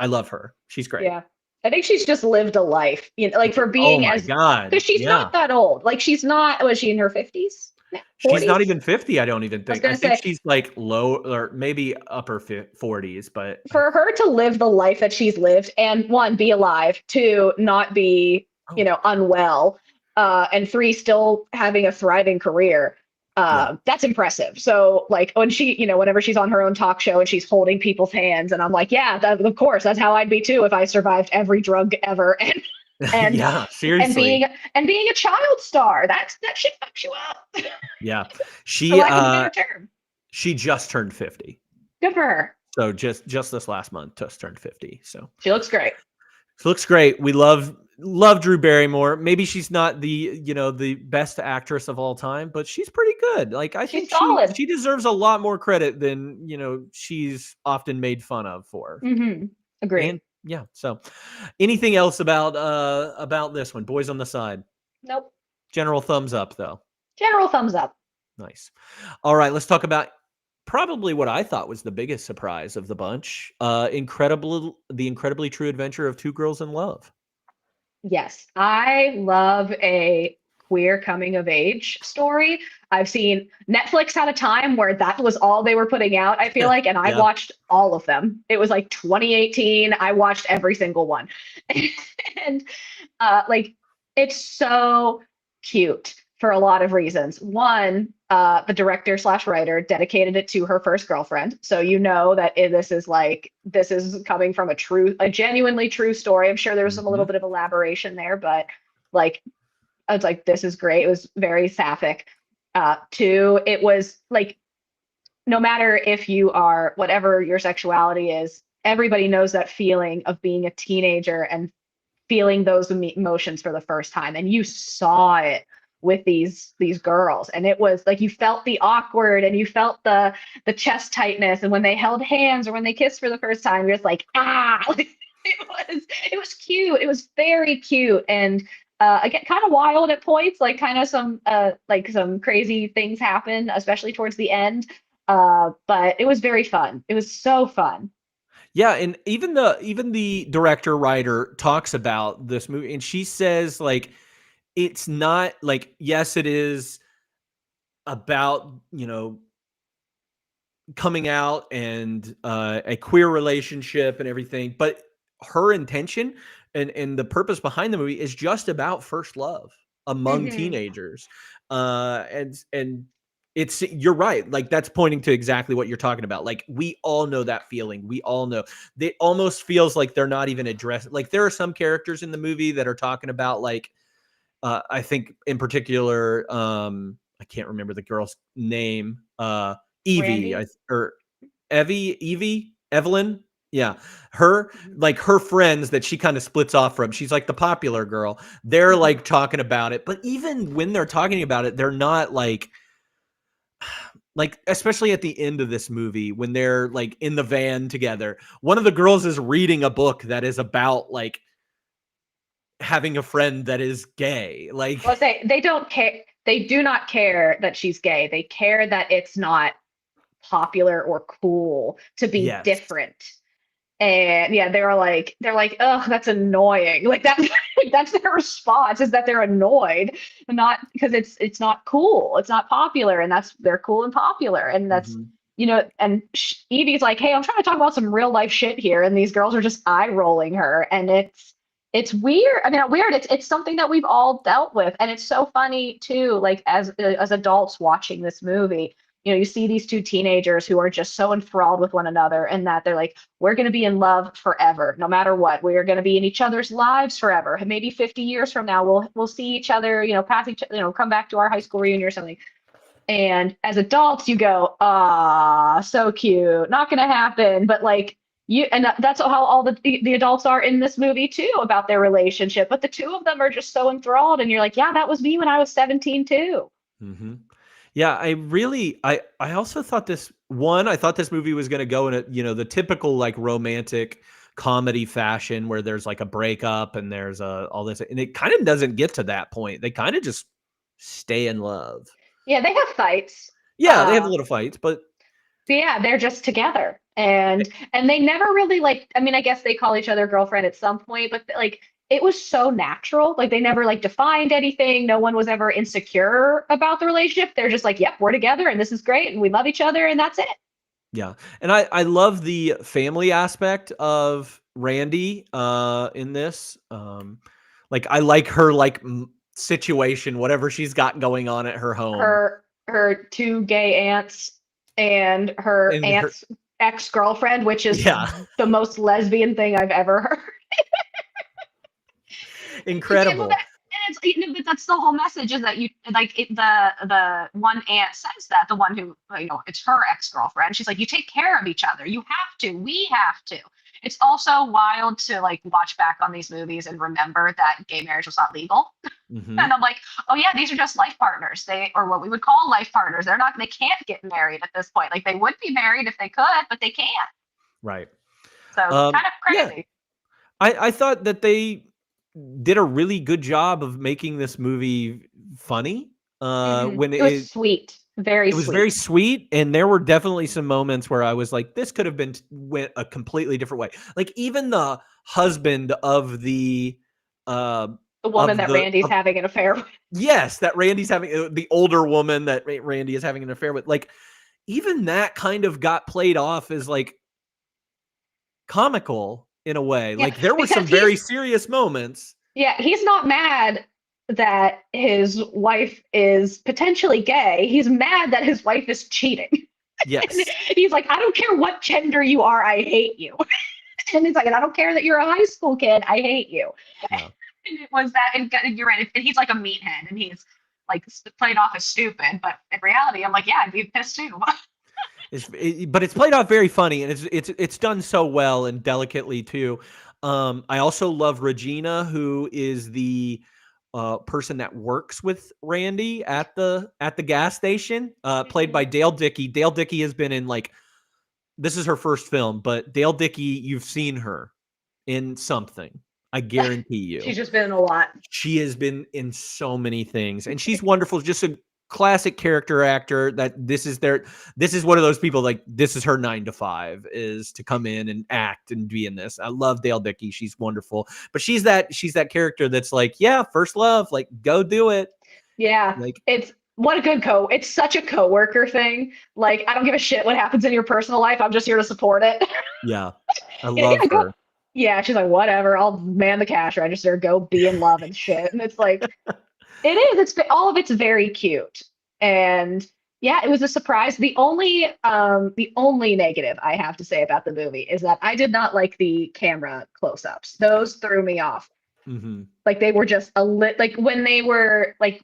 I love her. She's great. Yeah. I think she's just lived a life, you know, like for being because she's not that old. Like was she in her 50s? 40s? She's not even 50, I don't even think. I think she's like low or maybe upper 40s, but for her to live the life that she's lived, and 1, be alive, 2, not be, unwell, and 3, still having a thriving career. That's impressive. So like when she, whenever she's on her own talk show and she's holding people's hands, and I'm like, yeah, of course, that's how I'd be too if I survived every drug ever. And yeah, seriously. And being a child star, that shit fucks you up. Yeah. She just turned 50. Good for her. So just this last month just turned 50. So she looks great. She looks great. We love Drew Barrymore. Maybe she's not the best actress of all time, but she's pretty good. Like I think she deserves a lot more credit than she's often made fun of for. Agreed. yeah. So, anything else about this one? Boys on the Side. Nope. General thumbs up, though. General thumbs up. Nice. All right, let's talk about probably what I thought was the biggest surprise of the bunch. The incredibly true adventure of Two Girls in Love. Yes, I love a queer coming of age story. I've seen Netflix had a time where that was all they were putting out, I feel like, and I Yeah. watched all of them. It was like 2018. I watched every single one. And like it's so cute for a lot of reasons. One, the director slash writer dedicated it to her first girlfriend. So you know that this is coming from a genuinely true story. I'm sure there was a little bit of elaboration there, but like, I was like, this is great. It was very sapphic. Two, it was like, no matter if you are whatever your sexuality is, everybody knows that feeling of being a teenager and feeling those emotions for the first time. And you saw it with these girls, and it was like you felt the awkward and you felt the chest tightness, and when they held hands or when they kissed for the first time, you're just like, ah. It was cute. It was very cute, and again, kind of wild at points, like kind of some crazy things happen, especially towards the end. But it was very fun. It was so fun. Yeah, and even the director writer talks about this movie, and she says like it's not like, yes, it is about, coming out and a queer relationship and everything, but her intention and the purpose behind the movie is just about first love among teenagers. And it's, you're right. Like that's pointing to exactly what you're talking about. Like we all know that feeling. We all know. It almost feels like they're not even addressed. Like there are some characters in the movie that are talking about like, I think in particular, I can't remember the girl's name, Evie, Evelyn. Yeah. Her, like her friends that she kind of splits off from, she's like the popular girl. They're like talking about it. But even when they're talking about it, they're not like, especially at the end of this movie, when they're like in the van together, one of the girls is reading a book that is about like having a friend that is gay. Like, well, they don't care. They do not care that she's gay. They care that it's not popular or cool to be different. And yeah, they're like, oh, that's annoying. Like that's their response, is that they're annoyed, not because it's not cool, it's not popular, and they're cool and popular, and that's and Evie's like, hey, I'm trying to talk about some real life shit here, and these girls are just eye rolling her, and it's weird. I mean, not weird. It's something that we've all dealt with, and it's so funny too. Like as adults watching this movie, you see these two teenagers who are just so enthralled with one another, and that they're like, we're going to be in love forever, no matter what. We are going to be in each other's lives forever. And maybe 50 years from now, we'll see each other, pass each, come back to our high school reunion or something. And as adults, you go, ah, so cute, not going to happen. But like that's how all the adults are in this movie too, about their relationship. But the two of them are just so enthralled, and you're like, yeah, that was me when I was 17 too. Mm-hmm. Yeah, I also thought I thought this movie was going to go in a, the typical like romantic comedy fashion where there's like a breakup and there's all this, and it kind of doesn't get to that point. They kind of just stay in love. Yeah, they have fights. Yeah, they have little fights, but yeah, they're just together, and they never really like. I mean, I guess they call each other girlfriend at some point, but like it was so natural. Like they never like defined anything. No one was ever insecure about the relationship. They're just like, yep, we're together and this is great and we love each other and that's it. Yeah. And I love the family aspect of Randy in this. Like I like her like situation, whatever she's got going on at her home. Her two gay aunts and her aunt's ex-girlfriend, which is the most lesbian thing I've ever heard. Incredible. And that's the whole message, is that you like the one aunt says that, the one who it's her ex-girlfriend, she's like, you take care of each other, you have to, we have to. It's also wild to like watch back on these movies and remember that gay marriage was not legal. And I'm like, oh yeah, these are just life partners, or what we would call life partners. They can't get married at this point. Like they would be married if they could, but they can't. Right. So kind of crazy. I thought that they did a really good job of making this movie funny. When It was sweet, very it was sweet. very sweet, and there were definitely some moments where I was like, this could have been went a completely different way. Like even the husband of the The woman of that the Randy's of, having an affair with. yes, that Randy's having the older woman that Randy is having an affair with. Like even that kind of got played off as like comical in a way. Yeah, Like there were some because very serious moments. yeah, he's not mad that his wife is potentially gay. He's mad that his wife is cheating. Yes. He's like, I don't care what gender you are, I hate you. And he's like, and I don't care that you're a high school kid, I hate you. Yeah. And it was that, and you're right, and he's like a meathead, and he's like played off as stupid, but in reality, I'm like, yeah, I'd be pissed too. But it's played off very funny, and it's done so well and delicately too. I also love Regina, who is the person that works with Randy at the gas station, played by Dale Dickey. Dale Dickey has been in like, this is her first film, but Dale Dickey, you've seen her in something. I guarantee you. She's just been in a lot. She has been in so many things, and she's wonderful. Just a classic character actor that this is one of those people, like this is her 9 to 5 is to come in and act and be in this. I love Dale Dickey. She's wonderful, but she's that character that's like, yeah, first love, like go do it. Yeah. Like It's what a good it's such a coworker thing. Like, I don't give a shit what happens in your personal life. I'm just here to support it. yeah, I love her. Yeah, she's like, whatever, I'll man the cash register, go be in love and shit. And it's like, it's all of it's very cute. And yeah, it was a surprise. The only negative I have to say about the movie is that I did not like the camera close-ups. Those threw me off. Mm-hmm. Like they were just like when they were like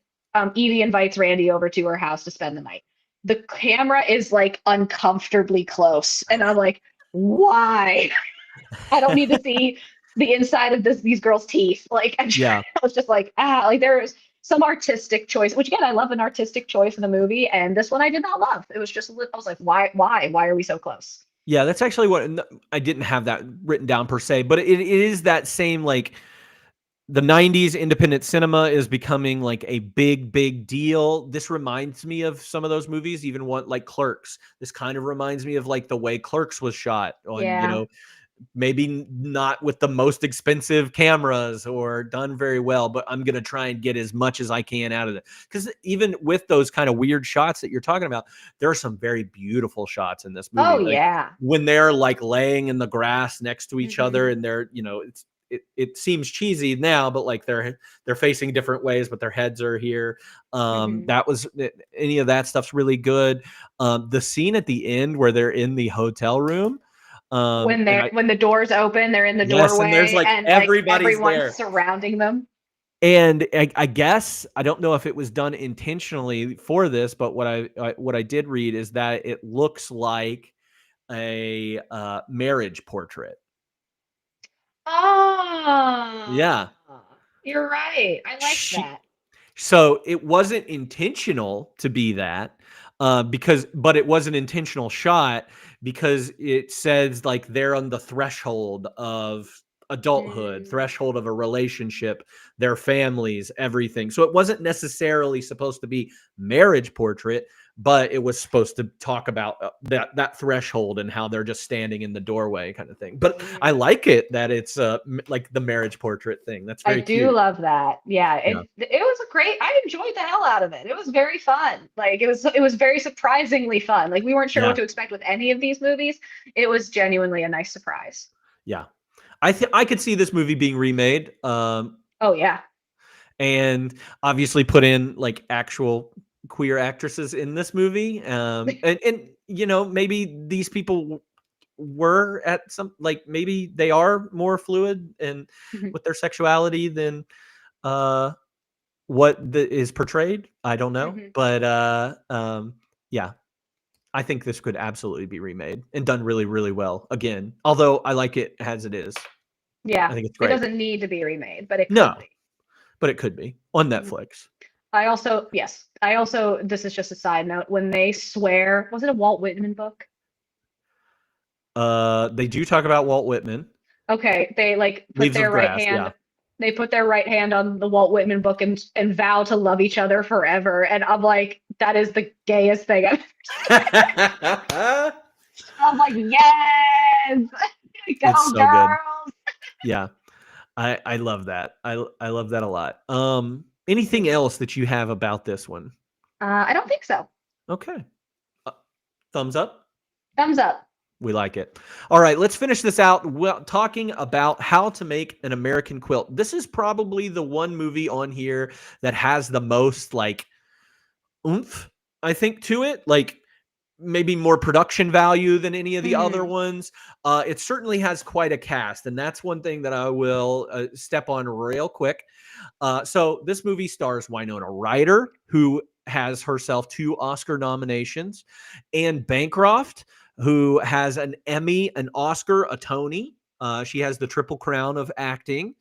Evie invites Randy over to her house to spend the night. The camera is like uncomfortably close. And I'm like, why? I don't need to see the inside of these girls' teeth. Like, I was just like, like there's some artistic choice, which again, I love an artistic choice in the movie. And this one I did not love. It was just, I was like, why are we so close? Yeah, that's actually what I didn't have that written down per se, but it is that same, like the 90s independent cinema is becoming like a big deal. This reminds me of some of those movies, even one like Clerks. This kind of reminds me of like the way Clerks was shot on, you know, maybe not with the most expensive cameras or done very well, but I'm going to try and get as much as I can out of it. Because even with those kind of weird shots that you're talking about, there are some very beautiful shots in this movie. Oh, like, yeah. When they're like laying in the grass next to each other and they're, you know, it seems cheesy now, but like they're facing different ways, but their heads are here. That was, any of that stuff's really good. The scene at the end where they're in the hotel room, when the doors open, they're in the doorway, and there's like everybody's there surrounding them. And I guess I don't know if it was done intentionally for this, but what I did read is that it looks like a marriage portrait. Oh, Yeah, you're right. I like that. So it wasn't intentional to be that, but it was an intentional shot because it says like they're on the threshold of adulthood, threshold of a relationship, their families, everything. So it wasn't necessarily supposed to be marriage portrait, but it was supposed to talk about that threshold and how they're just standing in the doorway kind of thing. But I like it that it's like the marriage portrait thing. That's very cute. I do love that. Yeah, it was a great. I enjoyed the hell out of it. It was very fun. Like it was very surprisingly fun. Like we weren't sure what to expect with any of these movies. It was genuinely a nice surprise. Yeah, I could see this movie being remade. Oh yeah, and obviously put in like actual queer actresses in this movie, and you know, maybe these people were at some, like maybe they are more fluid and with their sexuality than what is portrayed. I don't know, but yeah, I think this could absolutely be remade and done really, really well again. Although I like it as it is. Yeah, I think it's great. It doesn't need to be remade, but it could be. But it could be on Netflix. I also, this is just a side note, when they swear, was it a Walt Whitman book? They do talk about Walt Whitman. Okay, they like put Leaves of their right Grass, hand. yeah. They put their right hand on the Walt Whitman book and vow to love each other forever. And I'm like, that is the gayest thing I've I'm like, yes, go It's so good. girls. Yeah. I love that. I love that a lot. Anything else that you have about this one? I don't think so. Okay. Thumbs up. Thumbs up. We like it. All right, let's finish this out talking about how to make an American quilt. This is probably the one movie on here that has the most like oomph, I think, to it. Like maybe more production value than any of the other ones. It certainly has quite a cast, and that's one thing that I will step on real quick. So this movie stars Winona Ryder, who has herself 2 Oscar nominations, Anne Bancroft, who has an Emmy, an Oscar, a Tony. She has the Triple Crown of acting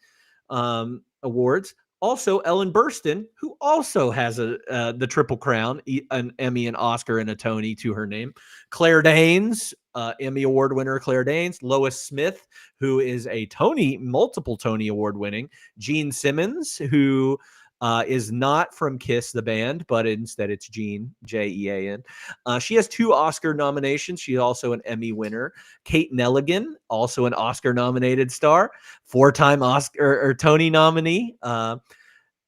awards. Also, Ellen Burstyn, who also has the Triple Crown, an Emmy, an Oscar, and a Tony to her name. Claire Danes, Emmy Award winner Claire Danes. Lois Smith, who is a multiple Tony Award winning. Gene Simmons, who is not from Kiss the band, but instead it's Jean, Jean. She has 2 Oscar nominations. She's also an Emmy winner. Kate Nelligan, also an Oscar-nominated star, 4-time Oscar or Tony nominee.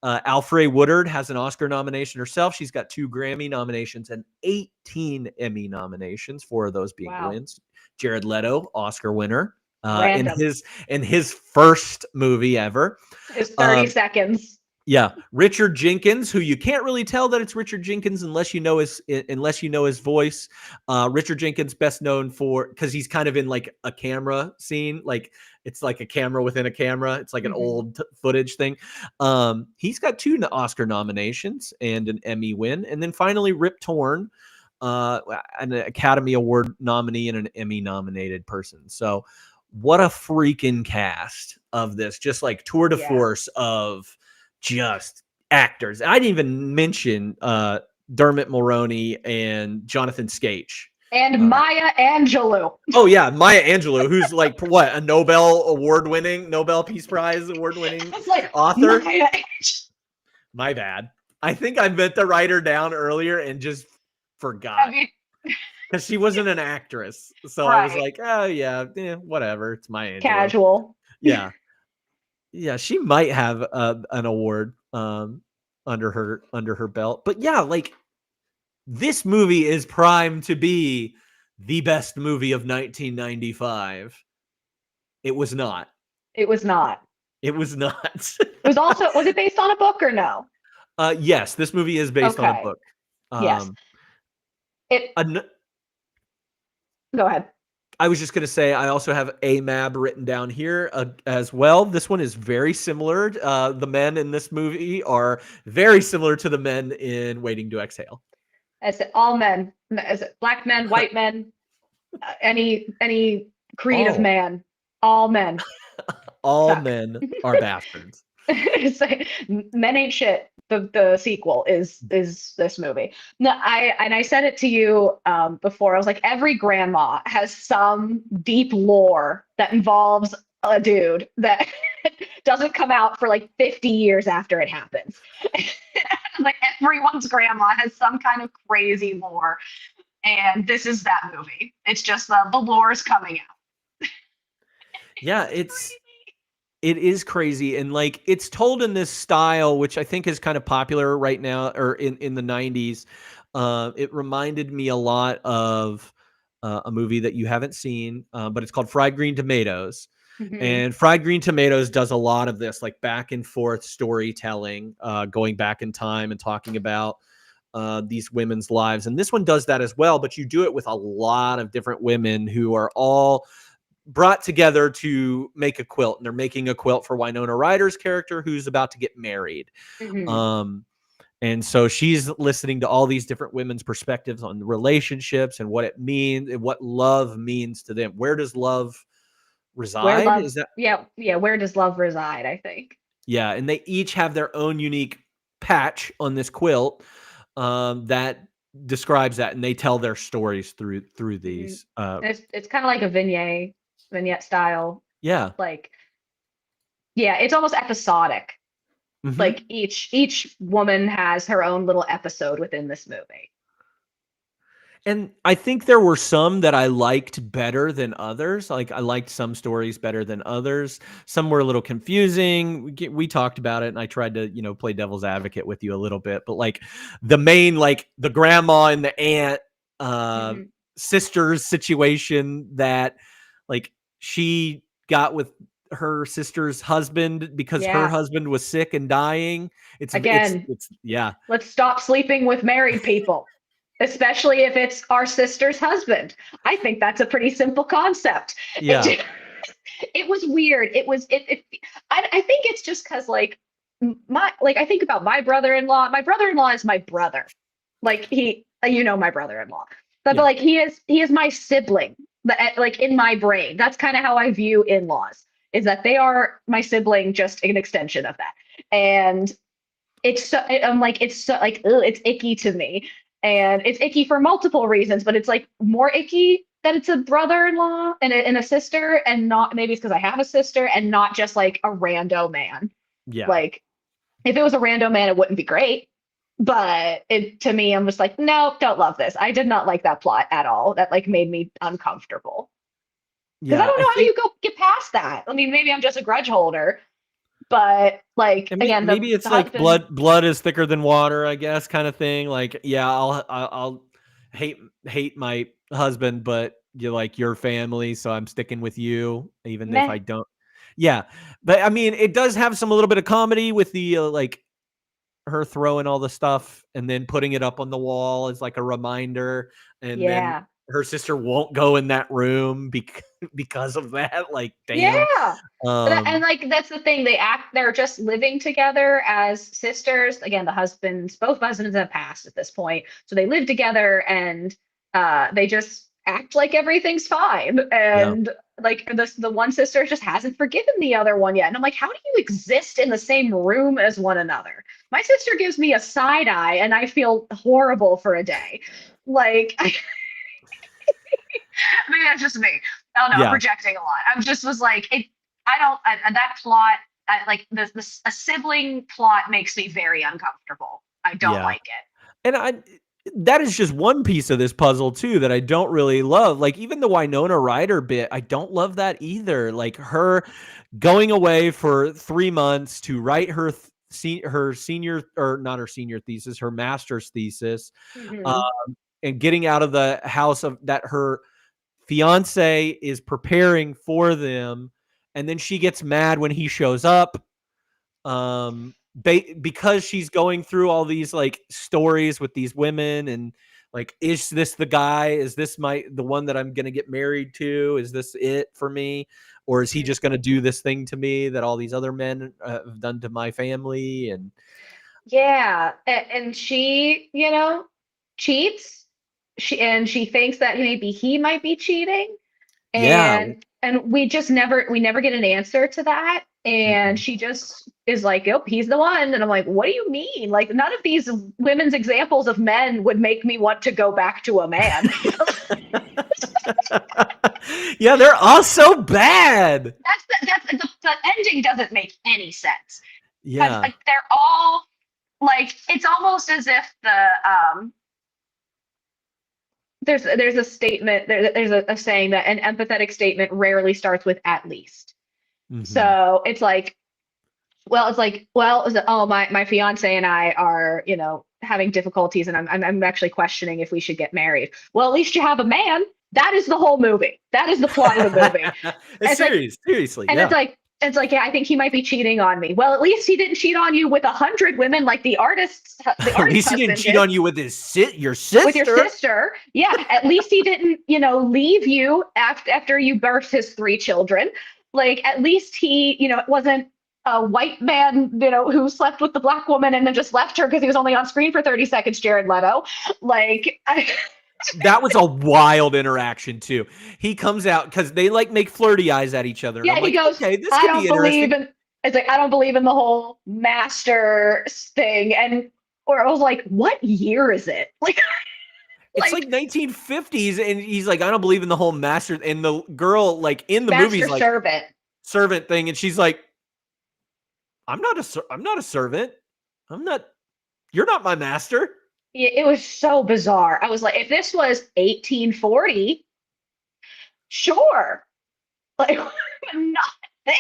Alfre Woodard has an Oscar nomination herself. She's got 2 Grammy nominations and 18 Emmy nominations, 4 of those being wins. Jared Leto, Oscar winner. In his first movie ever. It's 30 seconds. Yeah, Richard Jenkins, who you can't really tell that it's Richard Jenkins unless you know his voice. Richard Jenkins, best known for because he's kind of in like a camera scene, like it's like a camera within a camera. It's like an old footage thing. He's got 2 Oscar nominations and an Emmy win, and then finally Rip Torn, an Academy Award nominee and an Emmy nominated person. So, what a freaking cast of this! Just like tour de force of just actors. I didn't even mention Dermot Mulroney and Jonathan Scaich. And Maya Angelou. Oh yeah, Maya Angelou, who's like what, a Nobel Peace Prize award-winning like, author. My bad. I think I meant to write her down earlier and just forgot. Because she wasn't an actress. So I was like, oh yeah, whatever. It's Maya Angelou. Casual. Yeah. Yeah, she might have an award under her belt. But yeah, like this movie is primed to be the best movie of 1995. It was not. It was not. It was not. It was also, was it based on a book or no? Yes, this movie is based on a book. Yes. Go ahead. I was just going to say, I also have AMAB written down here as well. This one is very similar. The men in this movie are very similar to the men in Waiting to Exhale. As all men, as black men, white men, any creed of man, all men. All men are bastards. It's like, Men Ain't Shit. The sequel is this movie. No, I said it to you before. I was like, every grandma has some deep lore that involves a dude that doesn't come out for like 50 years after it happens. Like everyone's grandma has some kind of crazy lore, and this is that movie. It's just the lore is coming out. Yeah, it is crazy, and like it's told in this style, which I think is kind of popular right now, or in the 90s. It reminded me a lot of a movie that you haven't seen, but it's called Fried Green Tomatoes. And Fried Green Tomatoes does a lot of this, like back and forth storytelling, going back in time and talking about these women's lives. And this one does that as well, but you do it with a lot of different women who are all brought together to make a quilt. And they're making a quilt for Winona Ryder's character, who's about to get married. And so she's listening to all these different women's perspectives on relationships and what it means and what love means to them. Where does love reside? Is that where does love reside, I think. Yeah, and they each have their own unique patch on this quilt that describes that, and they tell their stories through these. It's kind of like a vignette style Yeah. Like, yeah, it's almost episodic. Mhm. Like each woman has her own little episode within this movie. And I think there were some that I liked better than others. Like I liked some stories better than others. Some were a little confusing. We talked about it, and I tried to, play devil's advocate with you a little bit. But like the main, like the grandma and the aunt, Mhm. sisters situation that, like she got with her sister's husband because her Yeah. husband was sick and dying. Again, It's yeah, let's stop sleeping with married people, especially if it's our sister's husband. I think that's a pretty simple concept. yeah, It was weird. I think it's just because I think about my brother-in-law. My brother-in-law is my brother. Like my brother-in-law. But Yeah. like he is my sibling. Like in my brain. That's kind of how I view in-laws, is that they are my sibling, just an extension of that. And it's icky to me. And it's icky for multiple reasons, but it's like more icky that it's a brother-in-law and a sister, and not, maybe it's because I have a sister, and not just like a rando man. yeah. Like if it was a rando man, it wouldn't be great. But to me, I'm just like, no, don't love this. I did not like that plot at all. That like made me uncomfortable. Because Yeah, I don't know how think- you get past that. I mean, maybe I'm just a grudge holder, but like And again, maybe it's the like husband- blood is thicker than water, I guess, kind of thing. Like, yeah, I'll hate my husband, but you like your family, so I'm sticking with you, even Meh. if I don't. Yeah, but I mean, it does have a little bit of comedy with the like her throwing all the stuff and then putting it up on the wall as like a reminder, and then Yeah. her sister won't go in that room because of that. Like, damn. Yeah. And Um, like that's the thing. They're just living together as sisters. Again, both husbands have passed at this point. So they live together, and they just act like everything's fine. And like the one sister just hasn't forgiven the other one yet. And I'm like, how do you exist in the same room as one another? My sister gives me a side eye and I feel horrible for a day. Like maybe that's just me. I don't know, Yeah. I'm projecting a lot. I'm just was like, that plot, a sibling plot makes me very uncomfortable. I don't Yeah. like it. And that is just one piece of this puzzle too that I don't really love. Like even the Winona Ryder bit, I don't love that either. Like her going away for 3 months to write her senior, or not her senior thesis, her master's thesis, Mhm. and getting out of the house that her fiance is preparing for them, and then she gets mad when he shows up. Because she's going through all these like stories with these women, and like, is this the guy? Is this the one that I'm gonna get married to? Is this it for me, or is he just gonna do this thing to me that all these other men have done to my family? And Yeah. And she, cheats. She thinks that maybe he might be cheating. Yeah. And we never get an answer to that. And she just is like, yep, he's the one. And I'm like, what do you mean? Like, none of these women's examples of men would make me want to go back to a man. Yeah, they're all so bad. The ending doesn't make any sense. Yeah. Like they're all like, it's almost as if there's a statement, there's a saying that an empathetic statement rarely starts with "at least." Mhm. So it's like, my fiance and I are, having difficulties, and I'm actually questioning if we should get married. Well, at least you have a man. That is the whole movie. That is the plot of the movie. It's seriously. And Yeah. it's like, yeah, I think he might be cheating on me. Well, at least he didn't cheat on you with 100 women like the artist. At least he didn't cheat on you with your sister. With your sister. Yeah. At least he didn't, leave you after you birthed his 3 children. Like, at least he, wasn't a white man, who slept with the black woman and then just left her because he was only on screen for 30 seconds, Jared Leto. Like, That was a wild interaction too. He comes out because they like make flirty eyes at each other. and yeah, I'm he like, goes, okay, this I could don't be believe interesting. it's like, I don't believe in the whole master thing. Or I was like, what year is it? Like, It's like 1950s, and he's like, I don't believe in the whole master. And the girl, like in the movie, is master like, servant. servant thing, and she's like, I'm not a servant. You're not my master. It was so bizarre. I was like, if this was 1840, sure. Like, not this.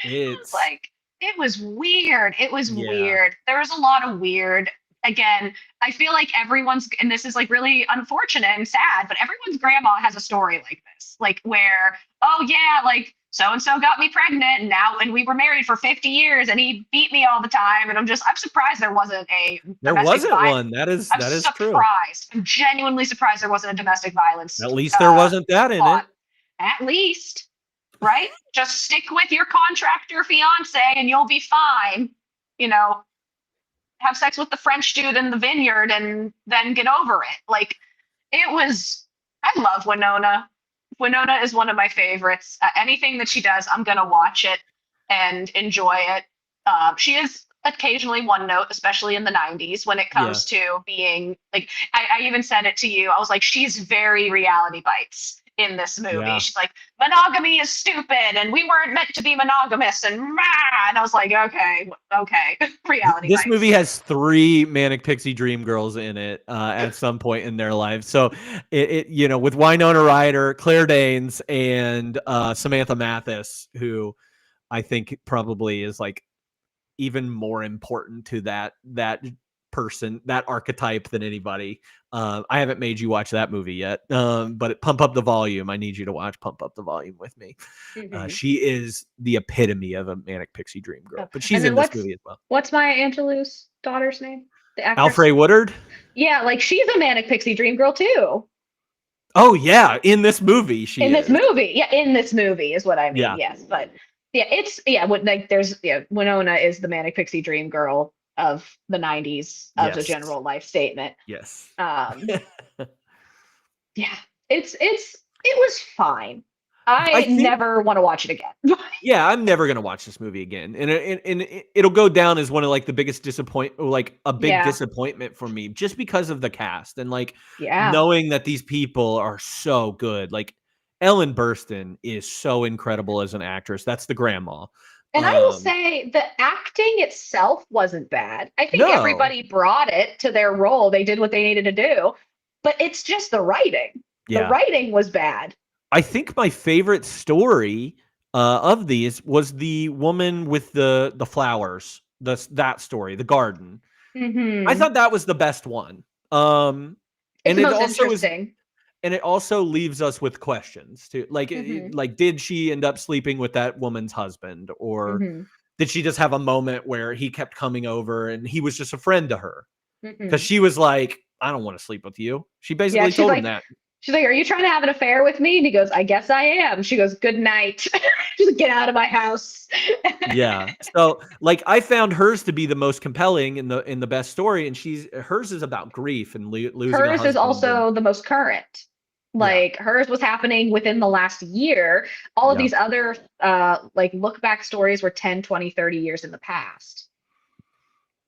It's Like, it was weird. It was Yeah. weird. There was a lot of weird. Again, I feel like everyone's, and this is like really unfortunate and sad, but everyone's grandma has a story like this, like where, oh yeah, like so and so got me pregnant, and we were married for 50 years, and he beat me all the time, and I'm surprised there wasn't a there domestic wasn't violence. one. That is I'm true. surprised. I'm genuinely surprised there wasn't a domestic violence. At least there wasn't that in it. plot. At least, right? Just stick with your contractor fiance and you'll be fine. You know, have sex with the French dude in the vineyard and then get over it. Like, I love Winona. Winona is one of my favorites. Anything that she does, I'm going to watch it and enjoy it. She is occasionally one note, especially in the 90s when it comes to being like, I even said it to you. I was like, she's very Reality Bites in this movie. Yeah. She's like, monogamy is stupid and we weren't meant to be monogamous and I was like, okay, Reality This Bites. movie has 3 Manic Pixie Dream Girls in it at some point in their lives. So it with Winona Ryder, Claire Danes, and Samantha Mathis, who I think probably is like even more important to that person, that archetype than anybody. I haven't made you watch that movie yet, but Pump Up the Volume. I need you to watch Pump Up the Volume with me. Mhm. She is the epitome of a Manic Pixie Dream Girl, but And she's then in this what's- movie as well. What's Maya Angelou's daughter's name? The actress? Alfred Woodard. Yeah, like she's a Manic Pixie Dream Girl too. Oh yeah, in this movie she In is. this movie. Yeah, in this movie is what I mean. Yeah. Yes, but Winona is the Manic Pixie Dream Girl of the 90s of the Yes. general life statement. Yes. Yeah, it was fine. I think- never want to watch it again. Yeah, I'm never gonna watch this movie again, and it'll go down as one of like the biggest Yeah. disappointment for me, just because of the cast and like Yeah. knowing that these people are so good. Like Ellen Burstyn is so incredible as an actress. That's the grandma. And I will Um, say the acting itself wasn't bad. I think No. everybody brought it to their role. They did what they needed to do, but it's just the writing. Yeah. The writing was bad. I think my favorite story of these was the woman with the flowers. That story, the garden. Mhm. I thought that was the best one. it's And the it most also is, interesting. and it also leaves us with questions too. Like, Mhm. like, did she end up sleeping with that woman's husband, or Mhm. did she just have a moment where he kept coming over and he was just a friend to her? Mhm. Because she was like, "I don't want to sleep with you." She basically she's told like, him that. She's like, "Are you trying to have an affair with me?" And he goes, "I guess I am." She goes, "Good night." She's like, "Get out of my house." Yeah. So like I found hers to be the most compelling in the best story, and hers is about grief and losing a Hers is husband also and- the most current. Like hers was happening within the last year. All of Yeah. these other like look back stories were 10, 20, 30 years in the past.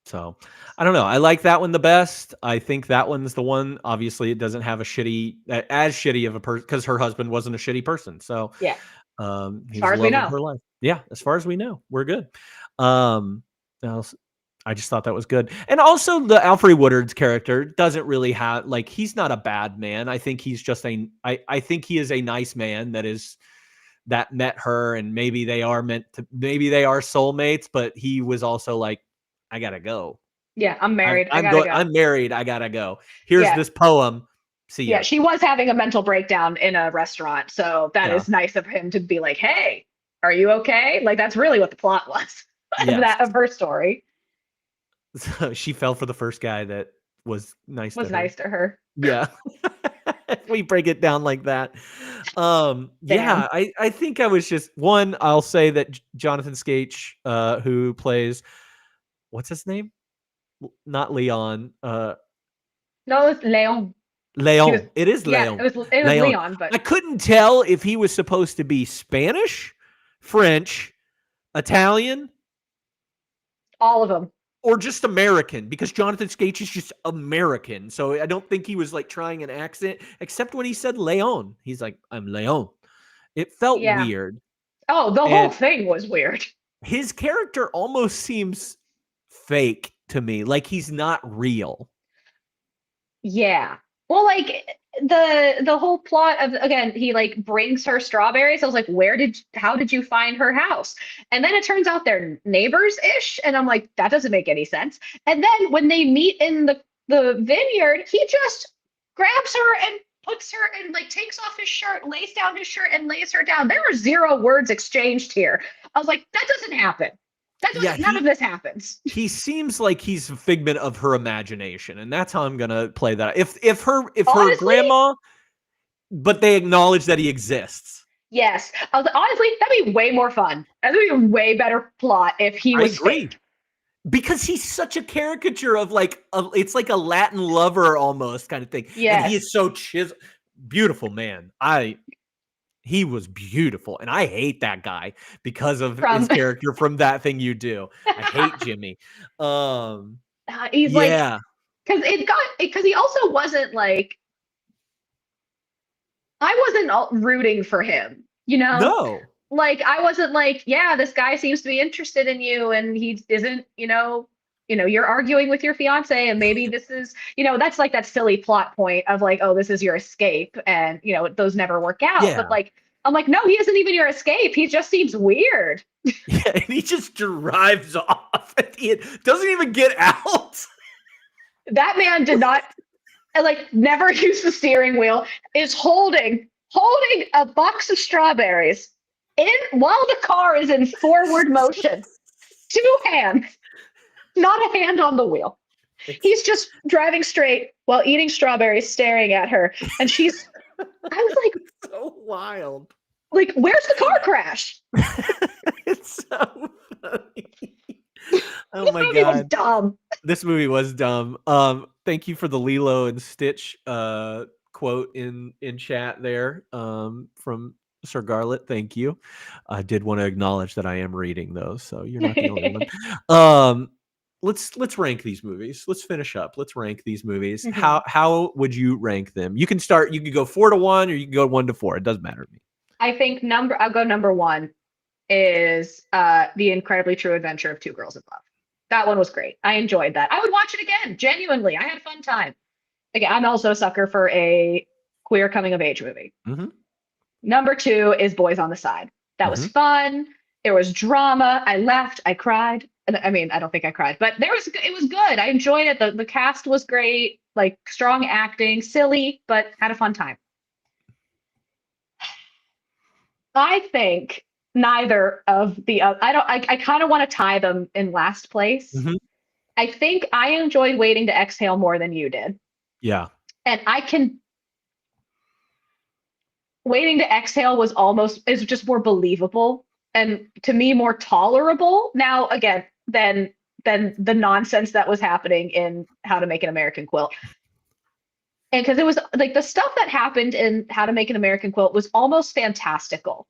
So I don't know. I like that one the best. I think that one's the one. Obviously, it doesn't have as shitty of a person because her husband wasn't a shitty person. So Yeah. He's far as the we love of know. her life. Yeah, as far as we know, we're good. I just thought that was good, and also the Alfred Woodard's character doesn't really have like he's not a bad man. I think he's just I think he is a nice man that met her, and maybe they are soulmates. But he was also like, I gotta go. Yeah, I'm married. I I'm gotta go. I'm married. I gotta go. Here's Yeah. this poem. See ya. Yeah, she was having a mental breakdown in a restaurant, so that is Yeah. nice of him to be like, "Hey, are you okay?" Like that's really what the plot was of Yes. of her story. So she fell for the first guy that was nice. Was to her. nice to her. Yeah. If we break it down like that. Yeah, I think I was just I'll say that Jonathan Skaich, who plays what's his name? Not Leon. No, it's Leon. Leon. was- It is Yeah, Leon. it was Leon. Leon, but I couldn't tell if he was supposed to be Spanish, French, Italian, all of them. or just American, because Jonathan Skaich is just American. So I don't think he was like trying an accent, except when he said Leon. He's like, I'm Leon. It felt Yeah. weird. Oh, the whole And thing was weird. his character almost seems fake to me, like he's not real. Yeah. Well, like the whole plot of, again, he like brings her strawberries. I was like, how did you find her house? And then it turns out they're neighbors-ish, and I'm like, that doesn't make any sense. And then when they meet in the vineyard, he just grabs her and puts her and like takes off his shirt, lays down his shirt and lays her down. There were 0 words exchanged here. I was like, that doesn't happen. That doesn't, none of this happens. He seems like he's a figment of her imagination, and that's how I'm gonna play that. If her Honestly, grandma, but they acknowledge that he exists. yes. I was like, honestly, that'd be way more fun. That'd be a way better plot if he was I agree. fake. Because he's such a caricature of like it's like a Latin lover almost kind of thing. Yes. And he is so beautiful man. He was beautiful, and I hate that guy because of his character from That Thing You Do. I hate Jimmy. He's yeah. Like, because he also wasn't like, I wasn't rooting for him, you know? No. Like, I wasn't like, yeah, this guy seems to be interested in you, and he isn't, you're arguing with your fiance, and maybe this is, that's like that silly plot point of like, oh, this is your escape, and those never work out. Yeah. But like, I'm like, no, he isn't even your escape. He just seems weird. Yeah, and he just drives off at the end. Doesn't even get out. That man did not, like, never use the steering wheel. Is holding a box of strawberries while the car is in forward motion. 2 hands, not a hand on the wheel. He's just driving straight while eating strawberries, staring at her, and I was like, so wild. Like, where's the car crash? It's so funny. Oh This my movie was god. dumb. This movie was dumb. Thank you for the Lilo and Stitch quote in chat there from Sir Garlet. Thank you. I did want to acknowledge that I am reading those, so you're not the only one. Let's rank these movies. Let's finish up. Let's rank these movies. Mhm. How would you rank them? You can start. You can go 4 to 1, or you can go 1 to 4. It doesn't matter to me. I think I'll go number 1 is The Incredibly True Adventure of Two Girls in Love. That one was great. I enjoyed that. I would watch it again. Genuinely, I had a fun time. Again, I'm also a sucker for a queer coming of age movie. Mhm. Number 2 is Boys on the Side. That was fun. There was drama. I laughed. I cried. I mean, I don't think I cried, but it was good. I enjoyed it. The cast was great. Like, strong acting, silly, but had a fun time. I think neither of the I kind of want to tie them in last place. Mhm. I think I enjoyed Waiting to Exhale more than you did. Yeah. And Waiting to Exhale is just more believable and to me more tolerable now again than the nonsense that was happening in How to Make an American Quilt. And because it was like the stuff that happened in How to Make an American Quilt was almost fantastical.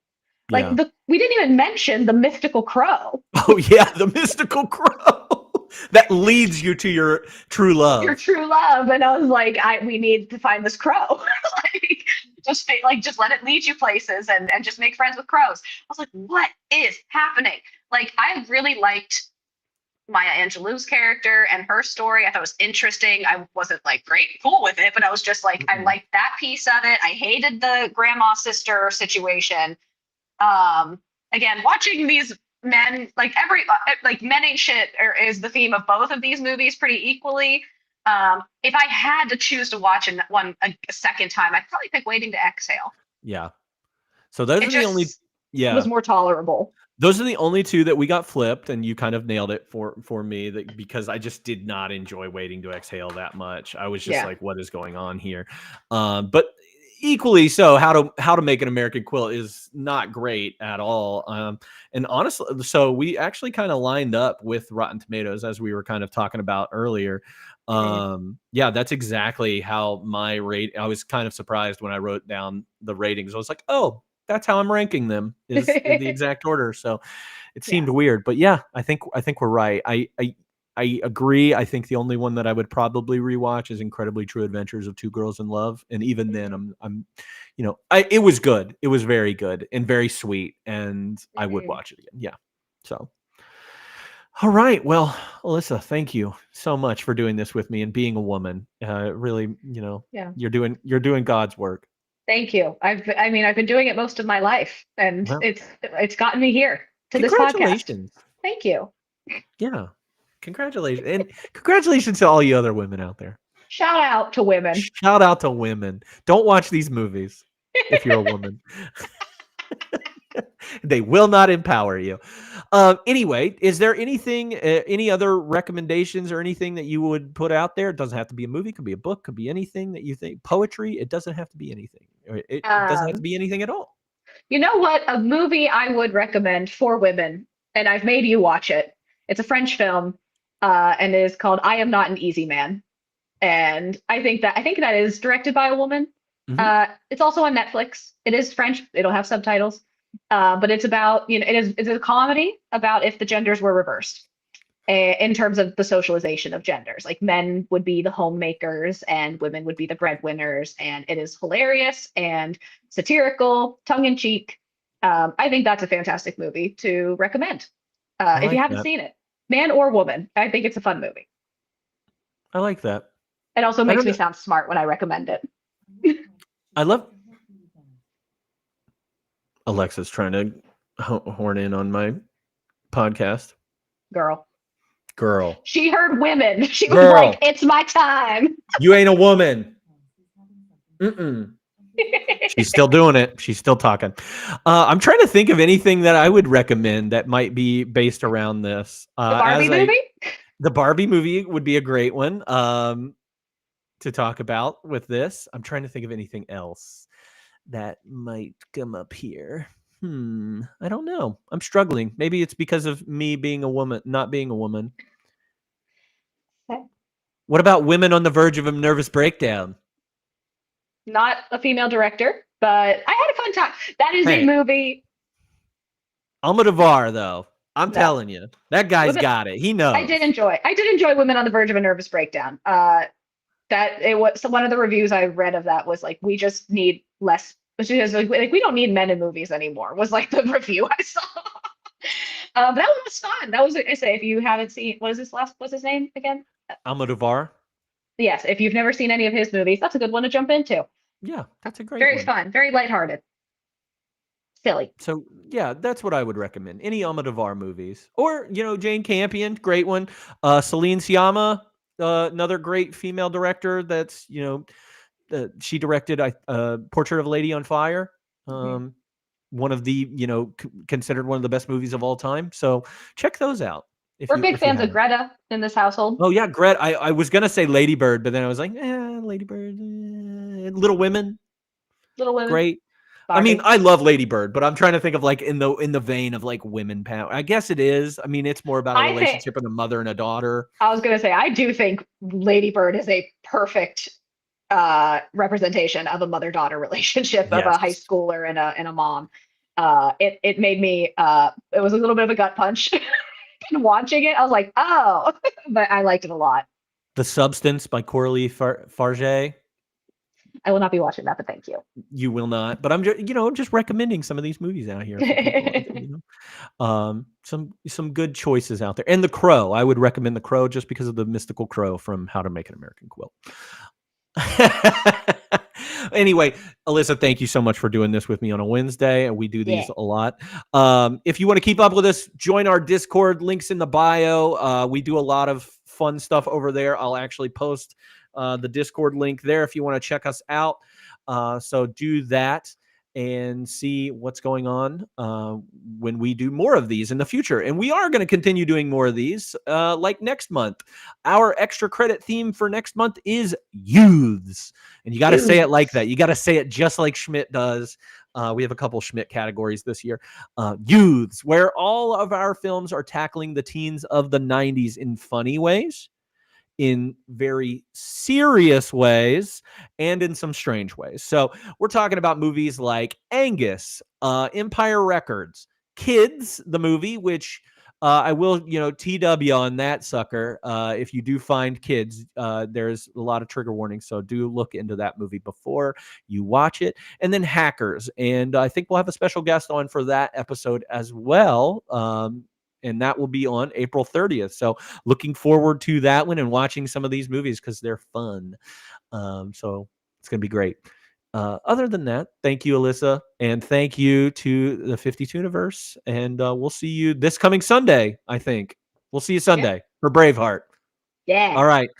Like we didn't even mention the mystical crow. Oh yeah, the mystical crow that leads you to your true love. Your true love, and I was like, we need to find this crow. just let it lead you places and just make friends with crows. I was like, what is happening? Like, I really liked Maya Angelou's character and her story. I thought it was interesting. I wasn't like cool with it, but I was just like, I liked that piece of it. I hated the grandma sister situation. Again, watching these men, like men ain't shit is the theme of both of these movies pretty equally. If I had to choose to watch a second time, I'd probably pick Waiting to Exhale. Yeah. So those are the only. Yeah. It was more tolerable. Those are the only 2 that we got flipped, and you kind of nailed it for me because I just did not enjoy Waiting to Exhale that much. I was just like, what is going on here? But equally so, How to Make an American Quilt is not great at all. And honestly, so we actually kind of lined up with Rotten Tomatoes as we were kind of talking about earlier. Yeah, that's exactly how my rate. I was kind of surprised when I wrote down the ratings. I was like, oh, that's how I'm ranking them is in the exact order. So it seemed weird, but yeah, I think we're right. I I agree. I think the only one that I would probably rewatch is Incredibly True Adventures of Two Girls in Love, and even then, I'm, it was good. It was very good and very sweet, and I would watch it again. Yeah. So, all right. Well, Alyssa, thank you so much for doing this with me and being a woman. Really, Yeah. you're doing God's work. Thank you. I've been doing it most of my life, and Well, it's gotten me here to this podcast. Congratulations. Thank you. Yeah. Congratulations. And congratulations to all you other women out there. Shout out to women. Shout out to women. Don't watch these movies if you're a woman. They will not empower you. Anyway, is there anything, any other recommendations or anything that you would put out there? It doesn't have to be a movie, could be a book, could be anything that you think. Poetry, it doesn't have to be anything. It doesn't have to be anything at all. You know what? A movie I would recommend for women, and I've made you watch it. It's a French film, and it is called I Am Not an Easy Man. And I think that is directed by a woman. It's also on Netflix. It is French. It'll have subtitles. But it's about, it's a comedy about if the genders were reversed in terms of the socialization of genders. Like men would be the homemakers and women would be the breadwinners. And it is hilarious and satirical, tongue in cheek. I think that's a fantastic movie to recommend. If you haven't seen it, man or woman, I think it's a fun movie. I like that. It also makes me sound smart when I recommend it. I love Alexa's trying to horn in on my podcast. Girl. She heard women. She was like, it's my time. You ain't a woman. She's still doing it. She's still talking. I'm trying to think of anything that I would recommend that might be based around this. The Barbie movie? The Barbie movie would be a great one to talk about with this. I'm trying to think of anything else that might come up here. I don't know. I'm struggling. Maybe it's because of me being a woman, not being a woman. Okay. What about Women on the Verge of a Nervous Breakdown? Not a female director, but I had a fun time. That is a movie. Almodovar, though. I'm telling you, that guy's got it. He knows. I did enjoy Women on the Verge of a Nervous Breakdown. That it was one of the reviews I read of that was like, we just need less. Like we don't need men in movies anymore. Was like the review I saw. That one was fun. That was, I say, if you haven't seen, what's his name again? Almodovar. Yes, if you've never seen any of his movies, that's a good one to jump into. Yeah, that's a great Very one. fun, very lighthearted. Silly. So yeah, that's what I would recommend. Any Almodovar movies. Or, Jane Campion, great one. Celine Sciamma, another great female director that's, she directed Portrait of a Lady on Fire. One of the, considered one of the best movies of all time. So check those out. We're big fans of Greta in this household. Oh yeah, Greta. I was gonna say Lady Bird, but then I was like, Lady Bird, Little Women. Great. Barbie. I mean, I love Lady Bird, but I'm trying to think of like in the vein of like women power. I guess it is. I mean, it's more about a relationship with a mother and a daughter. I was gonna say, I do think Lady Bird is a perfect representation of a mother-daughter relationship of a high schooler and a mom. It made me it was a little bit of a gut punch. And watching it, I was like, oh, but I liked it a lot. The Substance by Coralie Farge. I will not be watching that, but thank you. You will not, but I'm just recommending some of these movies out here. Some good choices out there. And The Crow, I would recommend The Crow just because of the mystical crow from How to Make an American Quilt. Anyway, Alyssa, thank you so much for doing this with me on a Wednesday. And we do these a lot. If you want to keep up with us, join our Discord. Links in the bio. We do a lot of fun stuff over there. I'll actually post the Discord link there if you want to check us out. So do that and see what's going on when we do more of these in the future. And we are going to continue doing more of these like next month. Our extra credit theme for next month is youths. And you got to say it like that. You got to say it just like Schmidt does. We have a couple Schmidt categories this year. Youths, where all of our films are tackling the teens of the 90s in funny ways, in very serious ways, and in some strange ways. So we're talking about movies like Angus, Empire Records, Kids, the movie, which I will, TW on that sucker. If you do find kids, there's a lot of trigger warnings, so do look into that movie before you watch it. And then Hackers, and I think we'll have a special guest on for that episode as well. And that will be on April 30th. So looking forward to that one and watching some of these movies because they're fun. So it's going to be great. Other than that, thank you, Alyssa, and thank you to the 52universe. And we'll see you this coming Sunday, I think. We'll see you Sunday for Braveheart. Yeah. All right.